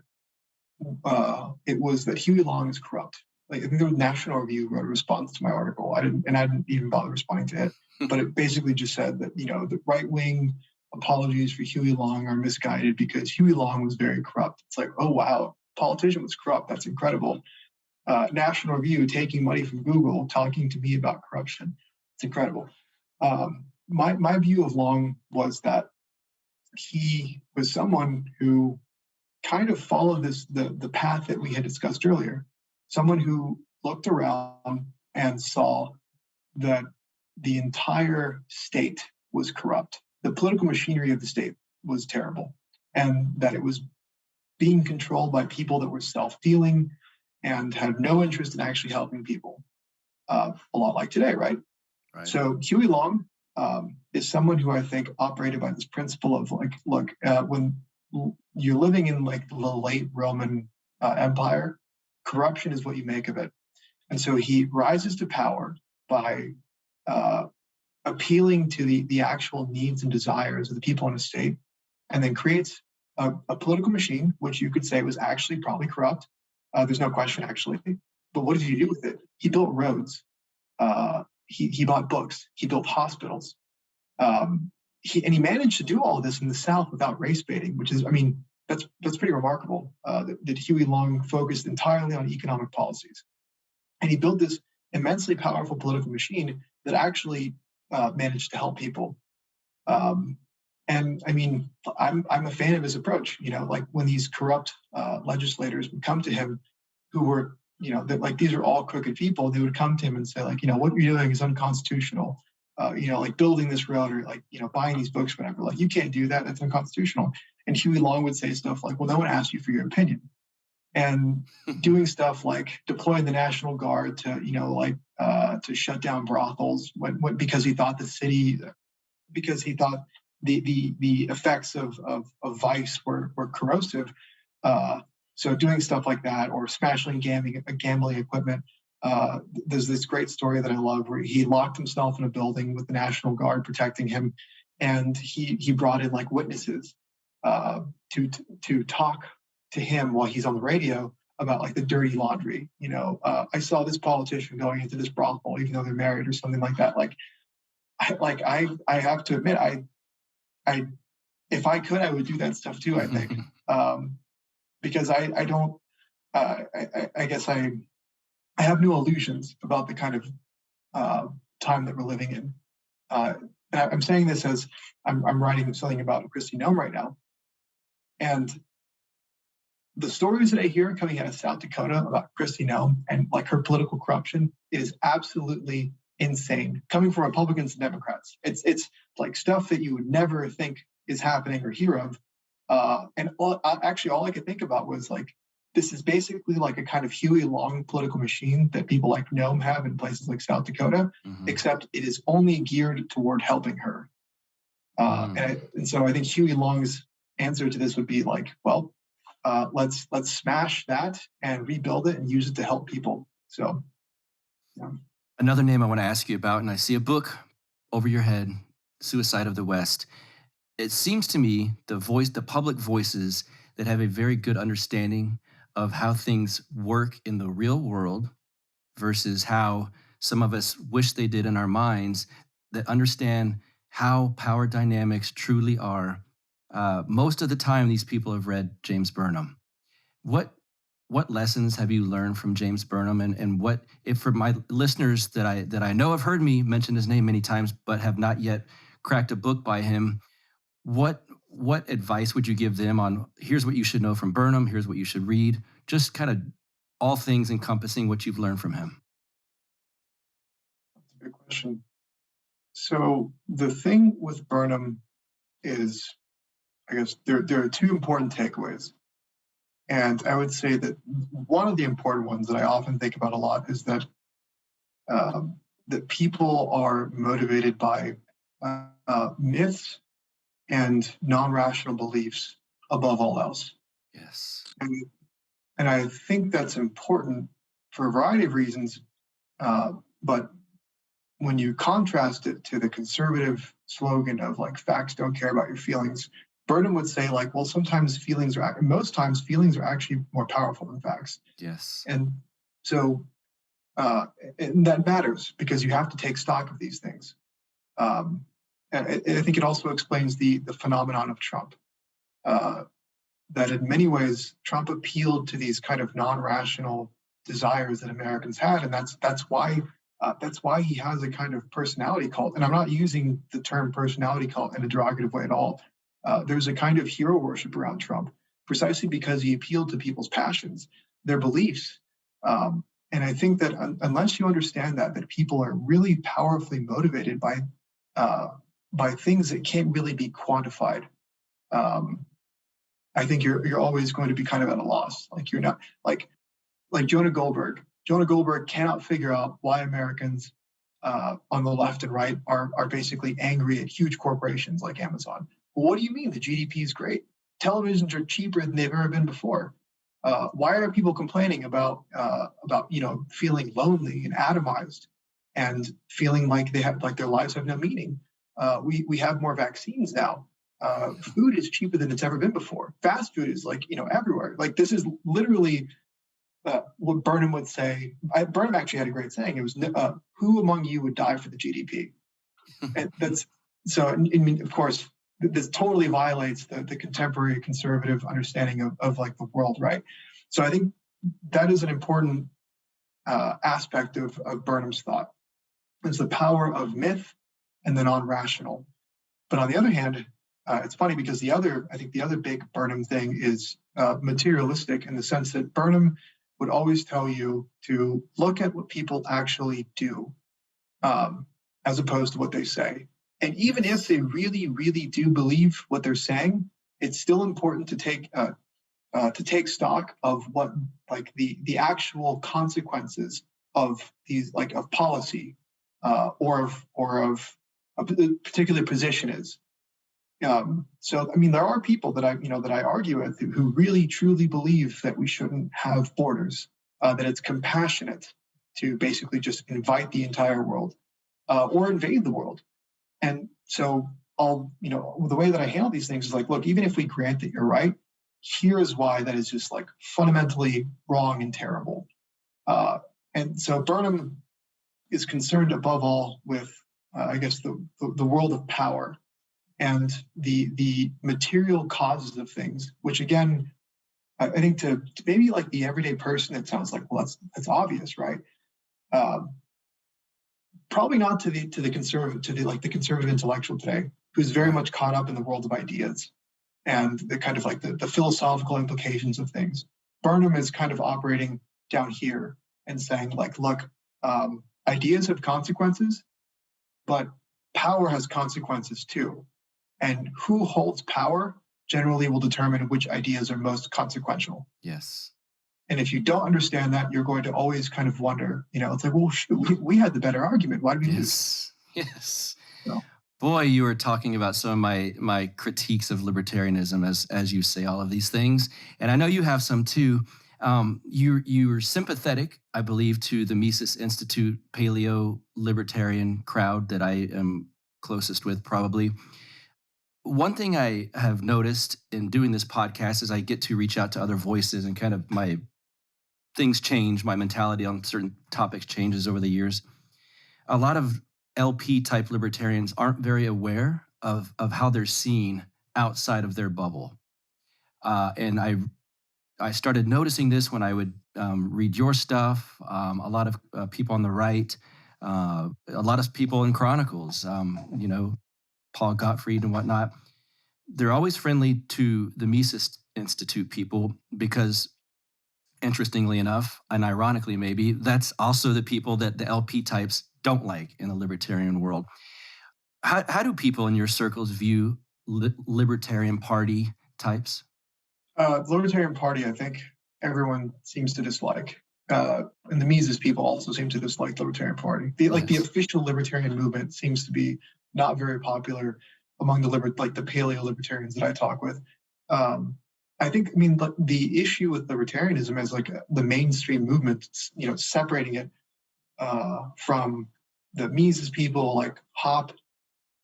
it was that Huey Long is corrupt. Like, I think the National Review wrote a response to my article. I didn't even bother responding to it, but it basically just said that, the right-wing apologies for Huey Long are misguided because Huey Long was very corrupt. It's like, oh, wow, politician was corrupt. That's incredible. National Review taking money from Google, talking to me about corruption. It's incredible. My view of Long was that he was someone who kind of followed the path that we had discussed earlier. Someone who looked around and saw that the entire state was corrupt. The political machinery of the state was terrible, and that it was being controlled by people that were self-dealing and had no interest in actually helping people. A lot like today, right? So Huey Long is someone who I think operated by this principle of like, look, when you're living in like the late Roman Empire, corruption is what you make of it. And so he rises to power by appealing to the actual needs and desires of the people in a state, and then creates a political machine, which you could say was actually probably corrupt. There's no question, actually. But what did he do with it? He built roads. He bought books. He built hospitals. He managed to do all of this in the South without race baiting, which is, that's pretty remarkable. That Huey Long focused entirely on economic policies, and he built this immensely powerful political machine that actually managed to help people. And I'm a fan of his approach. Like when these corrupt legislators would come to him, who were, that like these are all crooked people, they would come to him and say, like, what you're doing is unconstitutional. Like building this road, or like, buying these books, whatever. Like, you can't do that. That's unconstitutional. And Huey Long would say stuff like, well, no one asked you for your opinion. And doing stuff like deploying the National Guard to, to shut down brothels because he thought because he thought the effects of vice were corrosive. So doing stuff like that, or smashing gambling equipment. There's this great story that I love where he locked himself in a building with the National Guard protecting him, and he brought in like witnesses to talk to him while he's on the radio about like the dirty laundry. I saw this politician going into this brothel even though they're married, or something like that. I have to admit, I if I could, I would do that stuff too, I think. Because I don't I guess I have no illusions about the kind of time that we're living in. And I'm saying this as I'm writing something about Kristi Noem right now. And the stories that I hear coming out of South Dakota about Kristi Noem and like her political corruption is absolutely insane. Coming from Republicans and Democrats, it's like stuff that you would never think is happening or hear of. And all I could think about was like, this is basically like a kind of Huey Long political machine that people like Noem have in places like South Dakota, except it is only geared toward helping her. And so I think Huey Long's answer to this would be like, well, let's smash that and rebuild it and use it to help people. So Yeah. Another name I want to ask you about, and I see a book over your head, Suicide of the West. It seems to me the public voices that have a very good understanding of how things work in the real world versus how some of us wish they did in our minds, that understand how power dynamics truly are. Most of the time, these people have read James Burnham. What lessons have you learned from James Burnham, and what, if for my listeners that I know have heard me mention his name many times but have not yet cracked a book by him, what advice would you give them on, here's what you should know from Burnham, here's what you should read, just kind of all things encompassing what you've learned from him? That's a good question. So the thing with Burnham is, I guess there are two important takeaways. And I would say that one of the important ones that I often think about a lot is that that people are motivated by myths and non-rational beliefs above all else. Yes. And I think that's important for a variety of reasons. But when you contrast it to the conservative slogan of like, facts don't care about your feelings, Burnham would say like, well, most times feelings are actually more powerful than facts. Yes. And so and that matters because you have to take stock of these things. And I think it also explains the phenomenon of Trump. That in many ways, Trump appealed to these kind of non-rational desires that Americans had, and that's why he has a kind of personality cult. And I'm not using the term personality cult in a derogative way at all. There's a kind of hero worship around Trump, precisely because he appealed to people's passions, their beliefs. And I think that unless you understand that people are really powerfully motivated by things that can't really be quantified, I think you're always going to be kind of at a loss. Like you're not like Jonah Goldberg. Jonah Goldberg cannot figure out why Americans on the left and right are basically angry at huge corporations like Amazon. Well, what do you mean the GDP is great? Televisions are cheaper than they've ever been before. Why are people complaining about feeling lonely and atomized and feeling like their lives have no meaning? We have more vaccines now. Food is cheaper than it's ever been before. Fast food is everywhere. Like this is literally what Burnham would say. Burnham actually had a great saying. It was, "Who among you would die for the GDP?" And that's so. I mean, of course, this totally violates the contemporary conservative understanding of like the world, right? So I think that is an important aspect of Burnham's thought. Is the power of myth and the non-rational. But on the other hand, it's funny because the other big Burnham thing is materialistic, in the sense that Burnham would always tell you to look at what people actually do as opposed to what they say. And even if they really, really do believe what they're saying, it's still important to take stock of what like the actual consequences of these, like of policy or of a particular position is. So I mean, there are people that I argue with who really truly believe that we shouldn't have borders, that it's compassionate to basically just invite the entire world or invade the world. And so the way that I handle these things is like, look, even if we grant that you're right, here is why that is just like fundamentally wrong and terrible. And so Burnham is concerned above all with, I guess, the world of power and the material causes of things, which again, I think to maybe like the everyday person, it sounds like, well, that's obvious, right? Probably not to the conservative intellectual today, who's very much caught up in the world of ideas and the kind of like the philosophical implications of things. Burnham is kind of operating down here and saying like, look, ideas have consequences, but power has consequences too. And who holds power generally will determine which ideas are most consequential. Yes. And if you don't understand that, you're going to always kind of wonder, it's like, well, shoot, we had the better argument. Why did we lose? Yes. So. Boy, you were talking about some of my critiques of libertarianism as you say all of these things. And I know you have some too. You're sympathetic, I believe, to the Mises Institute paleo libertarian crowd that I am closest with, probably. One thing I have noticed in doing this podcast is I get to reach out to other voices, and kind of my things change, my mentality on certain topics changes over the years. A lot of LP type libertarians aren't very aware of how they're seen outside of their bubble. And I started noticing this when I would read your stuff. A lot of people on the right, a lot of people in Chronicles, Paul Gottfried and whatnot. They're always friendly to the Mises Institute people because, interestingly enough, and ironically maybe, that's also the people that the LP types don't like in the libertarian world. How do people in your circles view libertarian party types? The Libertarian Party, I think everyone seems to dislike. And the Mises people also seem to dislike the Libertarian Party. The official libertarian movement seems to be not very popular among the paleo libertarians that I talk with. I think, the issue with libertarianism is the mainstream movement, separating it from the Mises people, like Hop,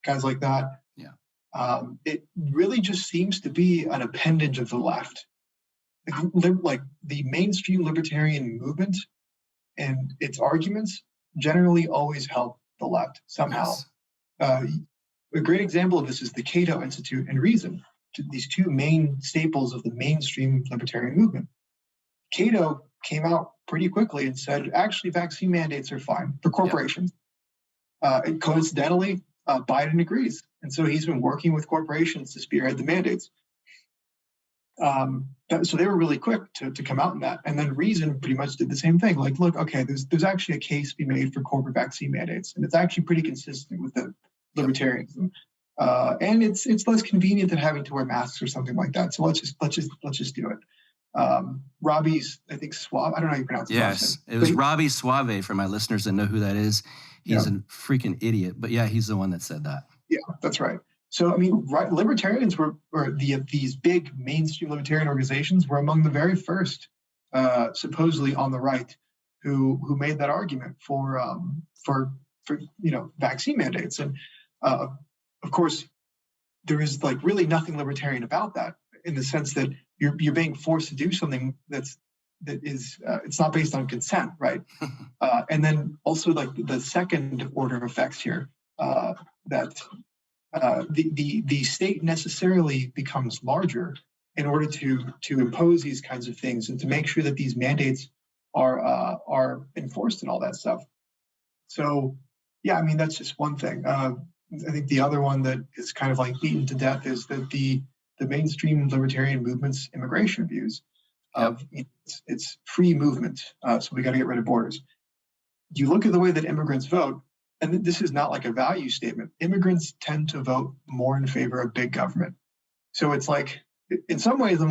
guys like that. Yeah. It really just seems to be an appendage of the left. Like the mainstream libertarian movement and its arguments generally always help the left somehow. Yes. A great example of this is the Cato Institute and Reason, these two main staples of the mainstream libertarian movement. Cato came out pretty quickly and said, actually, vaccine mandates are fine for corporations. Yep. And coincidentally, Biden agrees. And so he's been working with corporations to spearhead the mandates. So they were really quick to come out in that. And then Reason pretty much did the same thing. Like, look, okay, there's actually a case to be made for corporate vaccine mandates. And it's actually pretty consistent with the libertarianism. And it's less convenient than having to wear masks or something like that. So let's just do it. Robbie's, I think, Suave. I don't know how you pronounce it. Yes, it was Robbie Suave, for my listeners that know who that is. He's a freaking idiot. But yeah, he's the one that said that. Yeah, that's right. So, libertarians these big mainstream libertarian organizations were among the very first, supposedly on the right, who made that argument for vaccine mandates. And of course, there is really nothing libertarian about that, in the sense that you're being forced to do something it's not based on consent, right? And then also the second order effects here, that the state necessarily becomes larger in order to impose these kinds of things and to make sure that these mandates are enforced and all that stuff. So yeah, that's just one thing. I think the other one that is kind of beaten to death is that the mainstream libertarian movement's immigration views of it's free movement. So we got to get rid of borders. You look at the way that immigrants vote, and this is not a value statement. Immigrants tend to vote more in favor of big government. So it's in some ways, I'm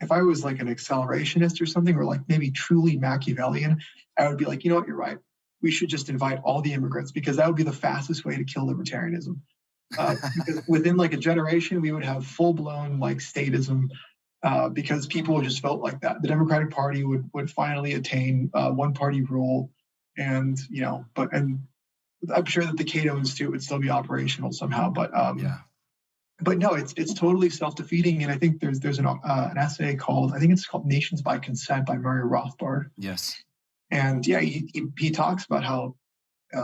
if I was an accelerationist or something, or maybe truly Machiavellian, I would be you know what, you're right. We should just invite all the immigrants, because that would be the fastest way to kill libertarianism. Because within a generation, we would have full-blown statism, because people would just vote like that. The Democratic Party would finally attain one-party rule, and I'm sure that the Cato Institute would still be operational somehow. But no, it's totally self-defeating. And I think there's an essay called Nations by Consent by Murray Rothbard. Yes. And yeah, he talks about how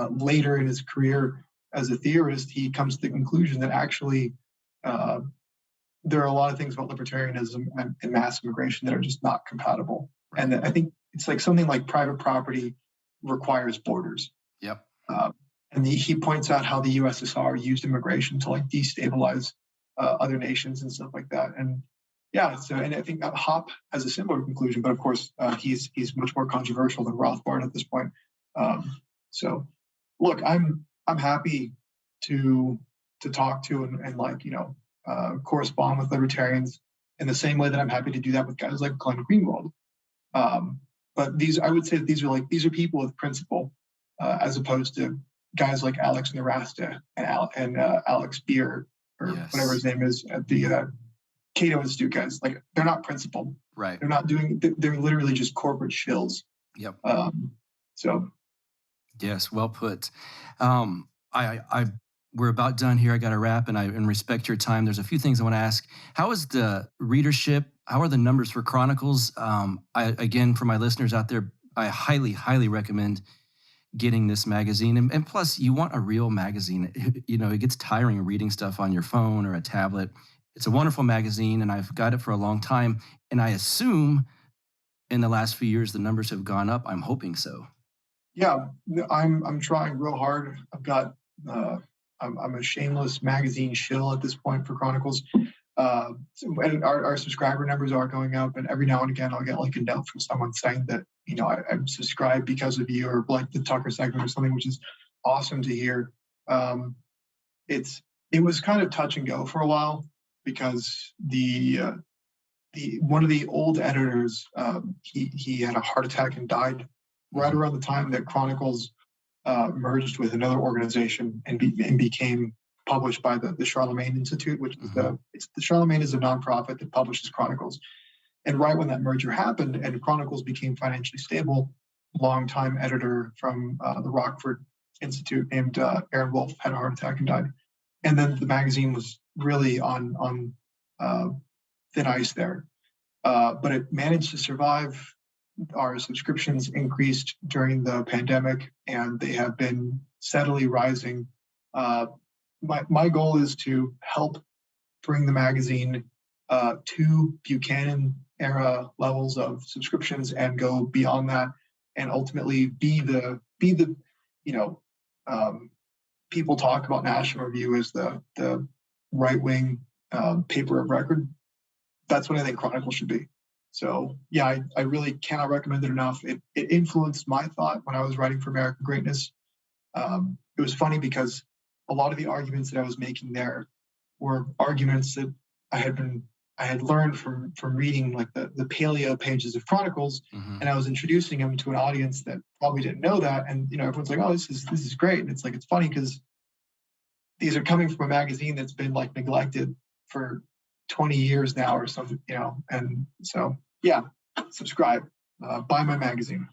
later in his career as a theorist, he comes to the conclusion that actually there are a lot of things about libertarianism and mass immigration that are just not compatible. Right. And I think it's something like private property requires borders. Yep. And he points out how the USSR used immigration to destabilize other nations and stuff like that. And yeah, and I think Hop has a similar conclusion, but of course he's much more controversial than Rothbard at this point. So look, I'm happy to talk to and correspond with libertarians in the same way that I'm happy to do that with guys like Glenn Greenwald. But I would say that these are people with principle, as opposed to guys like Alex Nowrasteh and Alex Beer, or whatever his name is, at the Cato Institute guys, like they're not principled. Right. They're not doing. They're literally just corporate shills. Yep. So. Yes, well put. I we're about done here. I got to wrap, and respect your time. There's a few things I want to ask. How is the readership? How are the numbers for Chronicles? Again, for my listeners out there, I highly, highly recommend getting this magazine. And plus, you want a real magazine. You know, it gets tiring reading stuff on your phone or a tablet. It's a wonderful magazine, and I've got it for a long time. And I assume in the last few years, the numbers have gone up. I'm hoping so. Yeah, I'm trying real hard. I've got I'm a shameless magazine shill at this point for Chronicles. And our subscriber numbers are going up, and every now and again I'll get like a note from someone saying that, you know, I'm subscribed because of you, or like the Tucker segment or something, which is awesome to hear. It was kind of touch and go for a while because the one of the old editors, he had a heart attack and died right around the time that Chronicles merged with another organization and became published by the Charlemagne Institute, which is the Charlemagne is a nonprofit that publishes Chronicles. And right when that merger happened and Chronicles became financially stable, longtime editor from the Rockford Institute named Aaron Wolf had a heart attack and died. And then the magazine was really on thin ice there. But it managed to survive. Our subscriptions increased during the pandemic, and they have been steadily rising. My goal is to help bring the magazine to Buchanan era levels of subscriptions and go beyond that, and ultimately be the people talk about National Review as the right wing paper of record. That's what I think Chronicle should be. So yeah, I really cannot recommend it enough. It influenced my thought when I was writing for American Greatness. It was funny because a lot of the arguments that I was making there were arguments that I had learned from reading like the paleo pages of Chronicles, and I was introducing them to an audience that probably didn't know that. And everyone's like, "Oh, this is great." And it's like, it's funny because these are coming from a magazine that's been like neglected for 20 years now or something, and so yeah, subscribe, buy my magazine.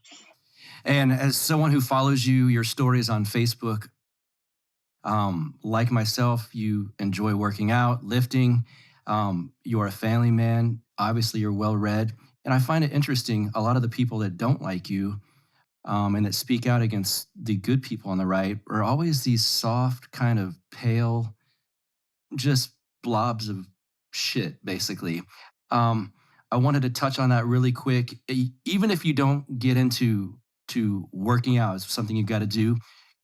And as someone who follows your stories on Facebook, like myself, you enjoy working out, lifting, you're a family man, obviously you're well read, and I find it interesting, a lot of the people that don't like you and that speak out against the good people on the right are always these soft, kind of pale, just blobs of shit, basically. I wanted to touch on that really quick. Even if you don't get into working out, it's something you've got to do.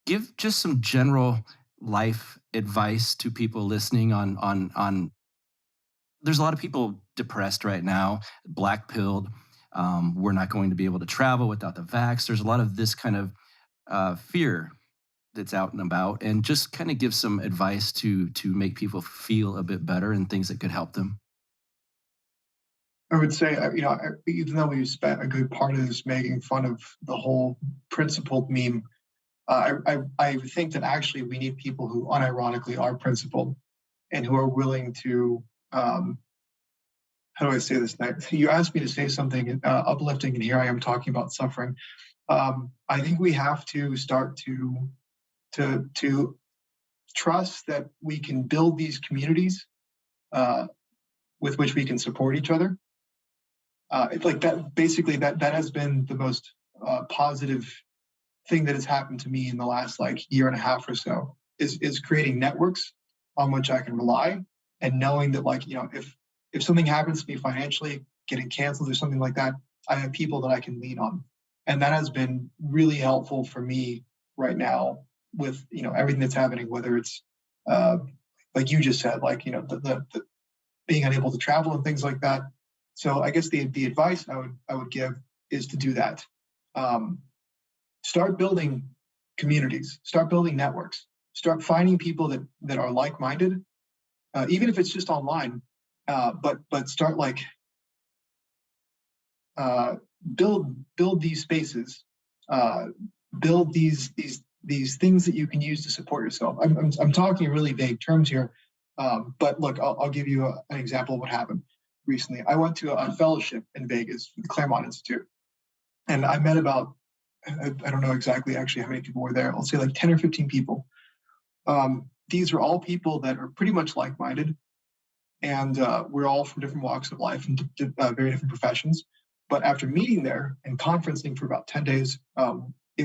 Give just some general life advice to people listening on. There's a lot of people depressed right now, black-pilled. We're not going to be able to travel without the vax. There's a lot of this kind of fear that's out and about, and just kind of give some advice to make people feel a bit better and things that could help them. I would say, even though we spent a good part of this making fun of the whole principled meme, I think that actually we need people who unironically are principled and who are willing to, how do I say this? You asked me to say something uplifting, and here I am talking about suffering. I think we have to start to trust that we can build these communities with which we can support each other. Like that, basically, that has been the most positive thing that has happened to me in the last year and a half or so, is creating networks on which I can rely, and knowing that if something happens to me financially, getting canceled or something like that, I have people that I can lean on. And that has been really helpful for me right now with everything that's happening, whether it's like you just said, the being unable to travel and things like that. So I guess the advice I would give is to do that. Start building communities, start building networks, start finding people that are like-minded, even if it's just online. But start build these spaces, build these things that you can use to support yourself. I'm talking in really vague terms here, But look, I'll give you an example of what happened recently. I went to a fellowship in Vegas for the Claremont Institute, and I met about, I don't know exactly actually how many people were there. I'll say like 10 or 15 people. These are all people that are pretty much like-minded, and we're all from different walks of life and very different professions. But after meeting there and conferencing for about 10 days, we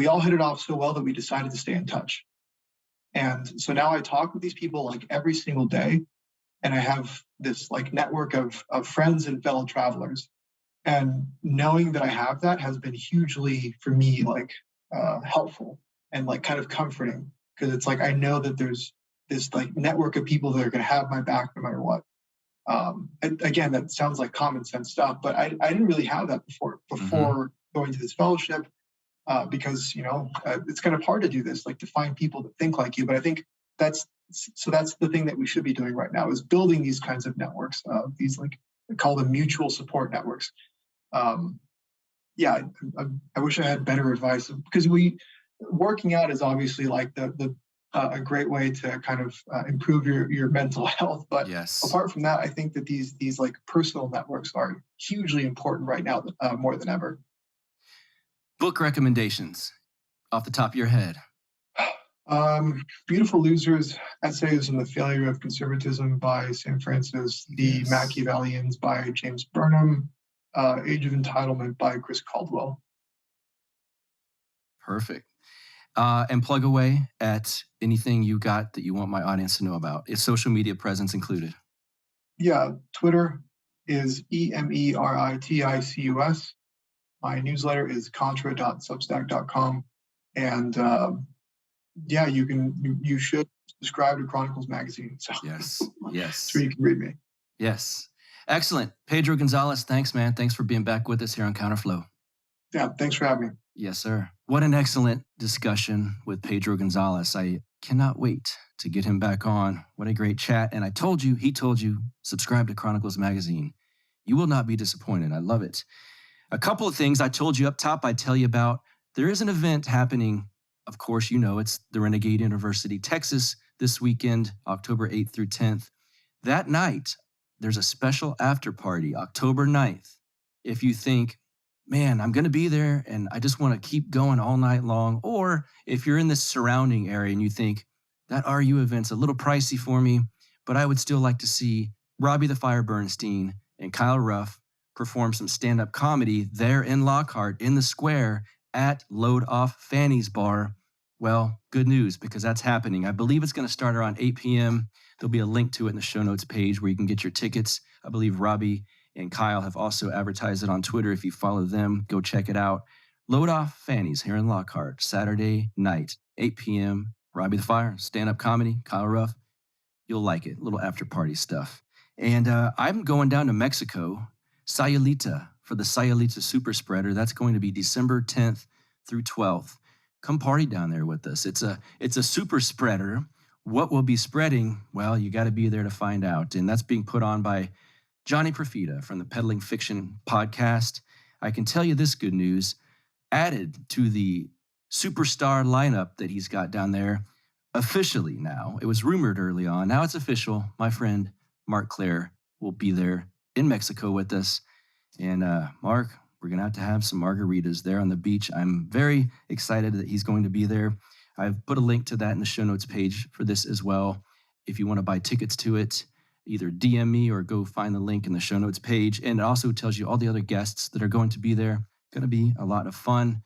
all hit it off so well that we decided to stay in touch. And so now I talk with these people like every single day, and I have this like network of friends and fellow travelers. And knowing that I have that has been hugely for me like helpful and like kind of comforting, because it's like I know that there's this like network of people that are going to have my back no matter what. And again, that sounds like common sense stuff, but I didn't really have that before going to this fellowship, because it's kind of hard to do this, like to find people that think like you. But I think that's the thing that we should be doing right now, is building these kinds of networks, these like I call them mutual support networks. I wish I had better advice, because working out is obviously like a great way to kind of improve your mental health. But yes, apart from that, I think that these like personal networks are hugely important right now, more than ever. Book recommendations off the top of your head. Beautiful Losers, Essays on the Failure of Conservatism by Sam Francis, The Machiavellians by James Burnham, Age of Entitlement by Chris Caldwell. Perfect. And plug away at anything you got that you want my audience to know about. Is social media presence included? Yeah, Twitter is EMERITICUS. My newsletter is contra.substack.com. And you should subscribe to Chronicles Magazine. So yes. So you can read me. Yes. Excellent. Pedro Gonzalez, thanks, man. Thanks for being back with us here on Counterflow. Yeah, thanks for having me. Yes, sir. What an excellent discussion with Pedro Gonzalez. I cannot wait to get him back on. What a great chat. And he told you, subscribe to Chronicles Magazine. You will not be disappointed. I love it. A couple of things I told you up top, I'd tell you about. There is an event happening. Of course, it's the Renegade University, Texas, this weekend, October 8th through 10th. That night, there's a special after party, October 9th. If you think, man, I'm going to be there and I just want to keep going all night long, or if you're in this surrounding area and you think that RU event's a little pricey for me, but I would still like to see Robbie the Fire Bernstein and Kyle Ruff perform some stand-up comedy there in Lockhart in the square at Load Off Fanny's Bar. Well, good news, because that's happening. I believe it's going to start around 8 p.m. There'll be a link to it in the show notes page where you can get your tickets. I believe Robbie and Kyle have also advertised it on Twitter. If you follow them, go check it out. Load Off Fanny's here in Lockhart, Saturday night, 8 p.m. Robbie the Fire, stand-up comedy, Kyle Ruff. You'll like it, little after-party stuff. And I'm going down to Mexico, Sayulita, for the Sayulita Super Spreader. That's going to be December 10th through 12th. Come party down there with us. It's a super spreader. What we'll be spreading, well, you got to be there to find out. And that's being put on by Johnny Profita from the Peddling Fiction podcast. I can tell you this good news. Added to the superstar lineup that he's got down there, officially now, it was rumored early on, now it's official, my friend Mark Claire will be there in Mexico with us. And Mark, we're going to have some margaritas there on the beach. I'm very excited that he's going to be there. I've put a link to that in the show notes page for this as well. If you want to buy tickets to it, either DM me or go find the link in the show notes page. And it also tells you all the other guests that are going to be there. Going to be a lot of fun.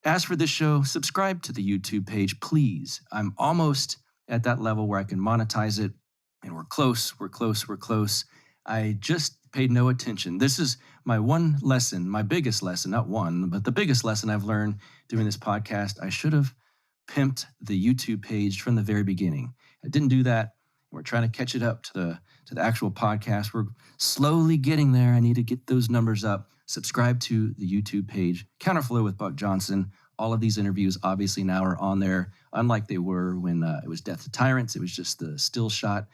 As for this show, subscribe to the YouTube page, please. I'm almost at that level where I can monetize it. And we're close. I just paid no attention. This is my one lesson, my biggest lesson, not one, but the biggest lesson I've learned doing this podcast. I should have pimped the YouTube page from the very beginning. I didn't do that. We're trying to catch it up to the actual podcast. We're slowly getting there. I need to get those numbers up. Subscribe to the YouTube page, Counterflow with Buck Johnson. All of these interviews obviously now are on there, unlike they were when it was Death to Tyrants. It was just the still shot.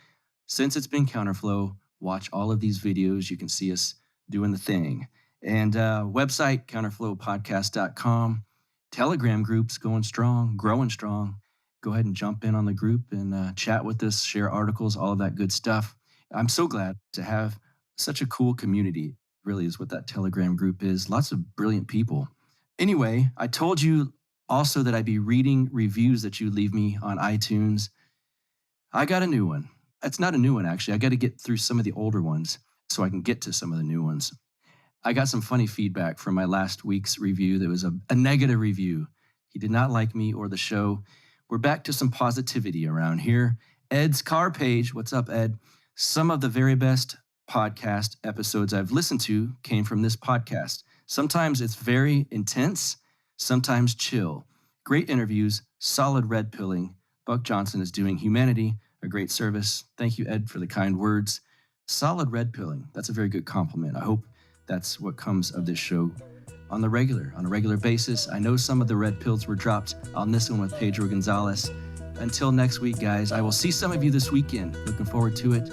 Since it's been Counterflow, watch all of these videos. You can see us doing the thing. And website, counterflowpodcast.com. Telegram groups going strong, growing strong. Go ahead and jump in on the group and chat with us, share articles, all of that good stuff. I'm so glad to have such a cool community. Really is what that Telegram group is. Lots of brilliant people. Anyway, I told you also that I'd be reading reviews that you leave me on iTunes. I got a new one. It's not a new one, actually. I got to get through some of the older ones so I can get to some of the new ones. I got some funny feedback from my last week's review. There was a negative review. He did not like me or the show. We're back to some positivity around here. Ed's car page. What's up, Ed? Some of the very best podcast episodes I've listened to came from this podcast. Sometimes it's very intense, sometimes chill. Great interviews, solid red pilling. Buck Johnson is doing humanity a great service. Thank you, Ed, for the kind words. Solid red pilling. That's a very good compliment. I hope that's what comes of this show on a regular basis. I know some of the red pills were dropped on this one with Pedro Gonzalez. Until next week, guys, I will see some of you this weekend. Looking forward to it.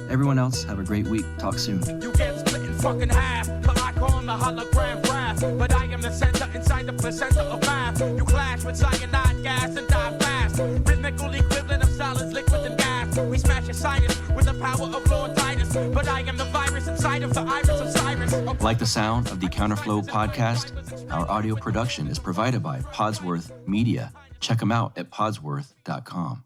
Everyone else, have a great week. Talk soon. You get split in fucking half, but I call him the hologram graph. But I am the center inside the placenta of math. You clash with cyanide gas and die fast. Rhythmical equivalent of solids, liquid and gas. We smash your sinus with the power of Lord Titus. But I am the virus inside of the iris of Cyrus. Like the sound of the Counterflow podcast? Our audio production is provided by Podsworth Media. Check them out at podsworth.com.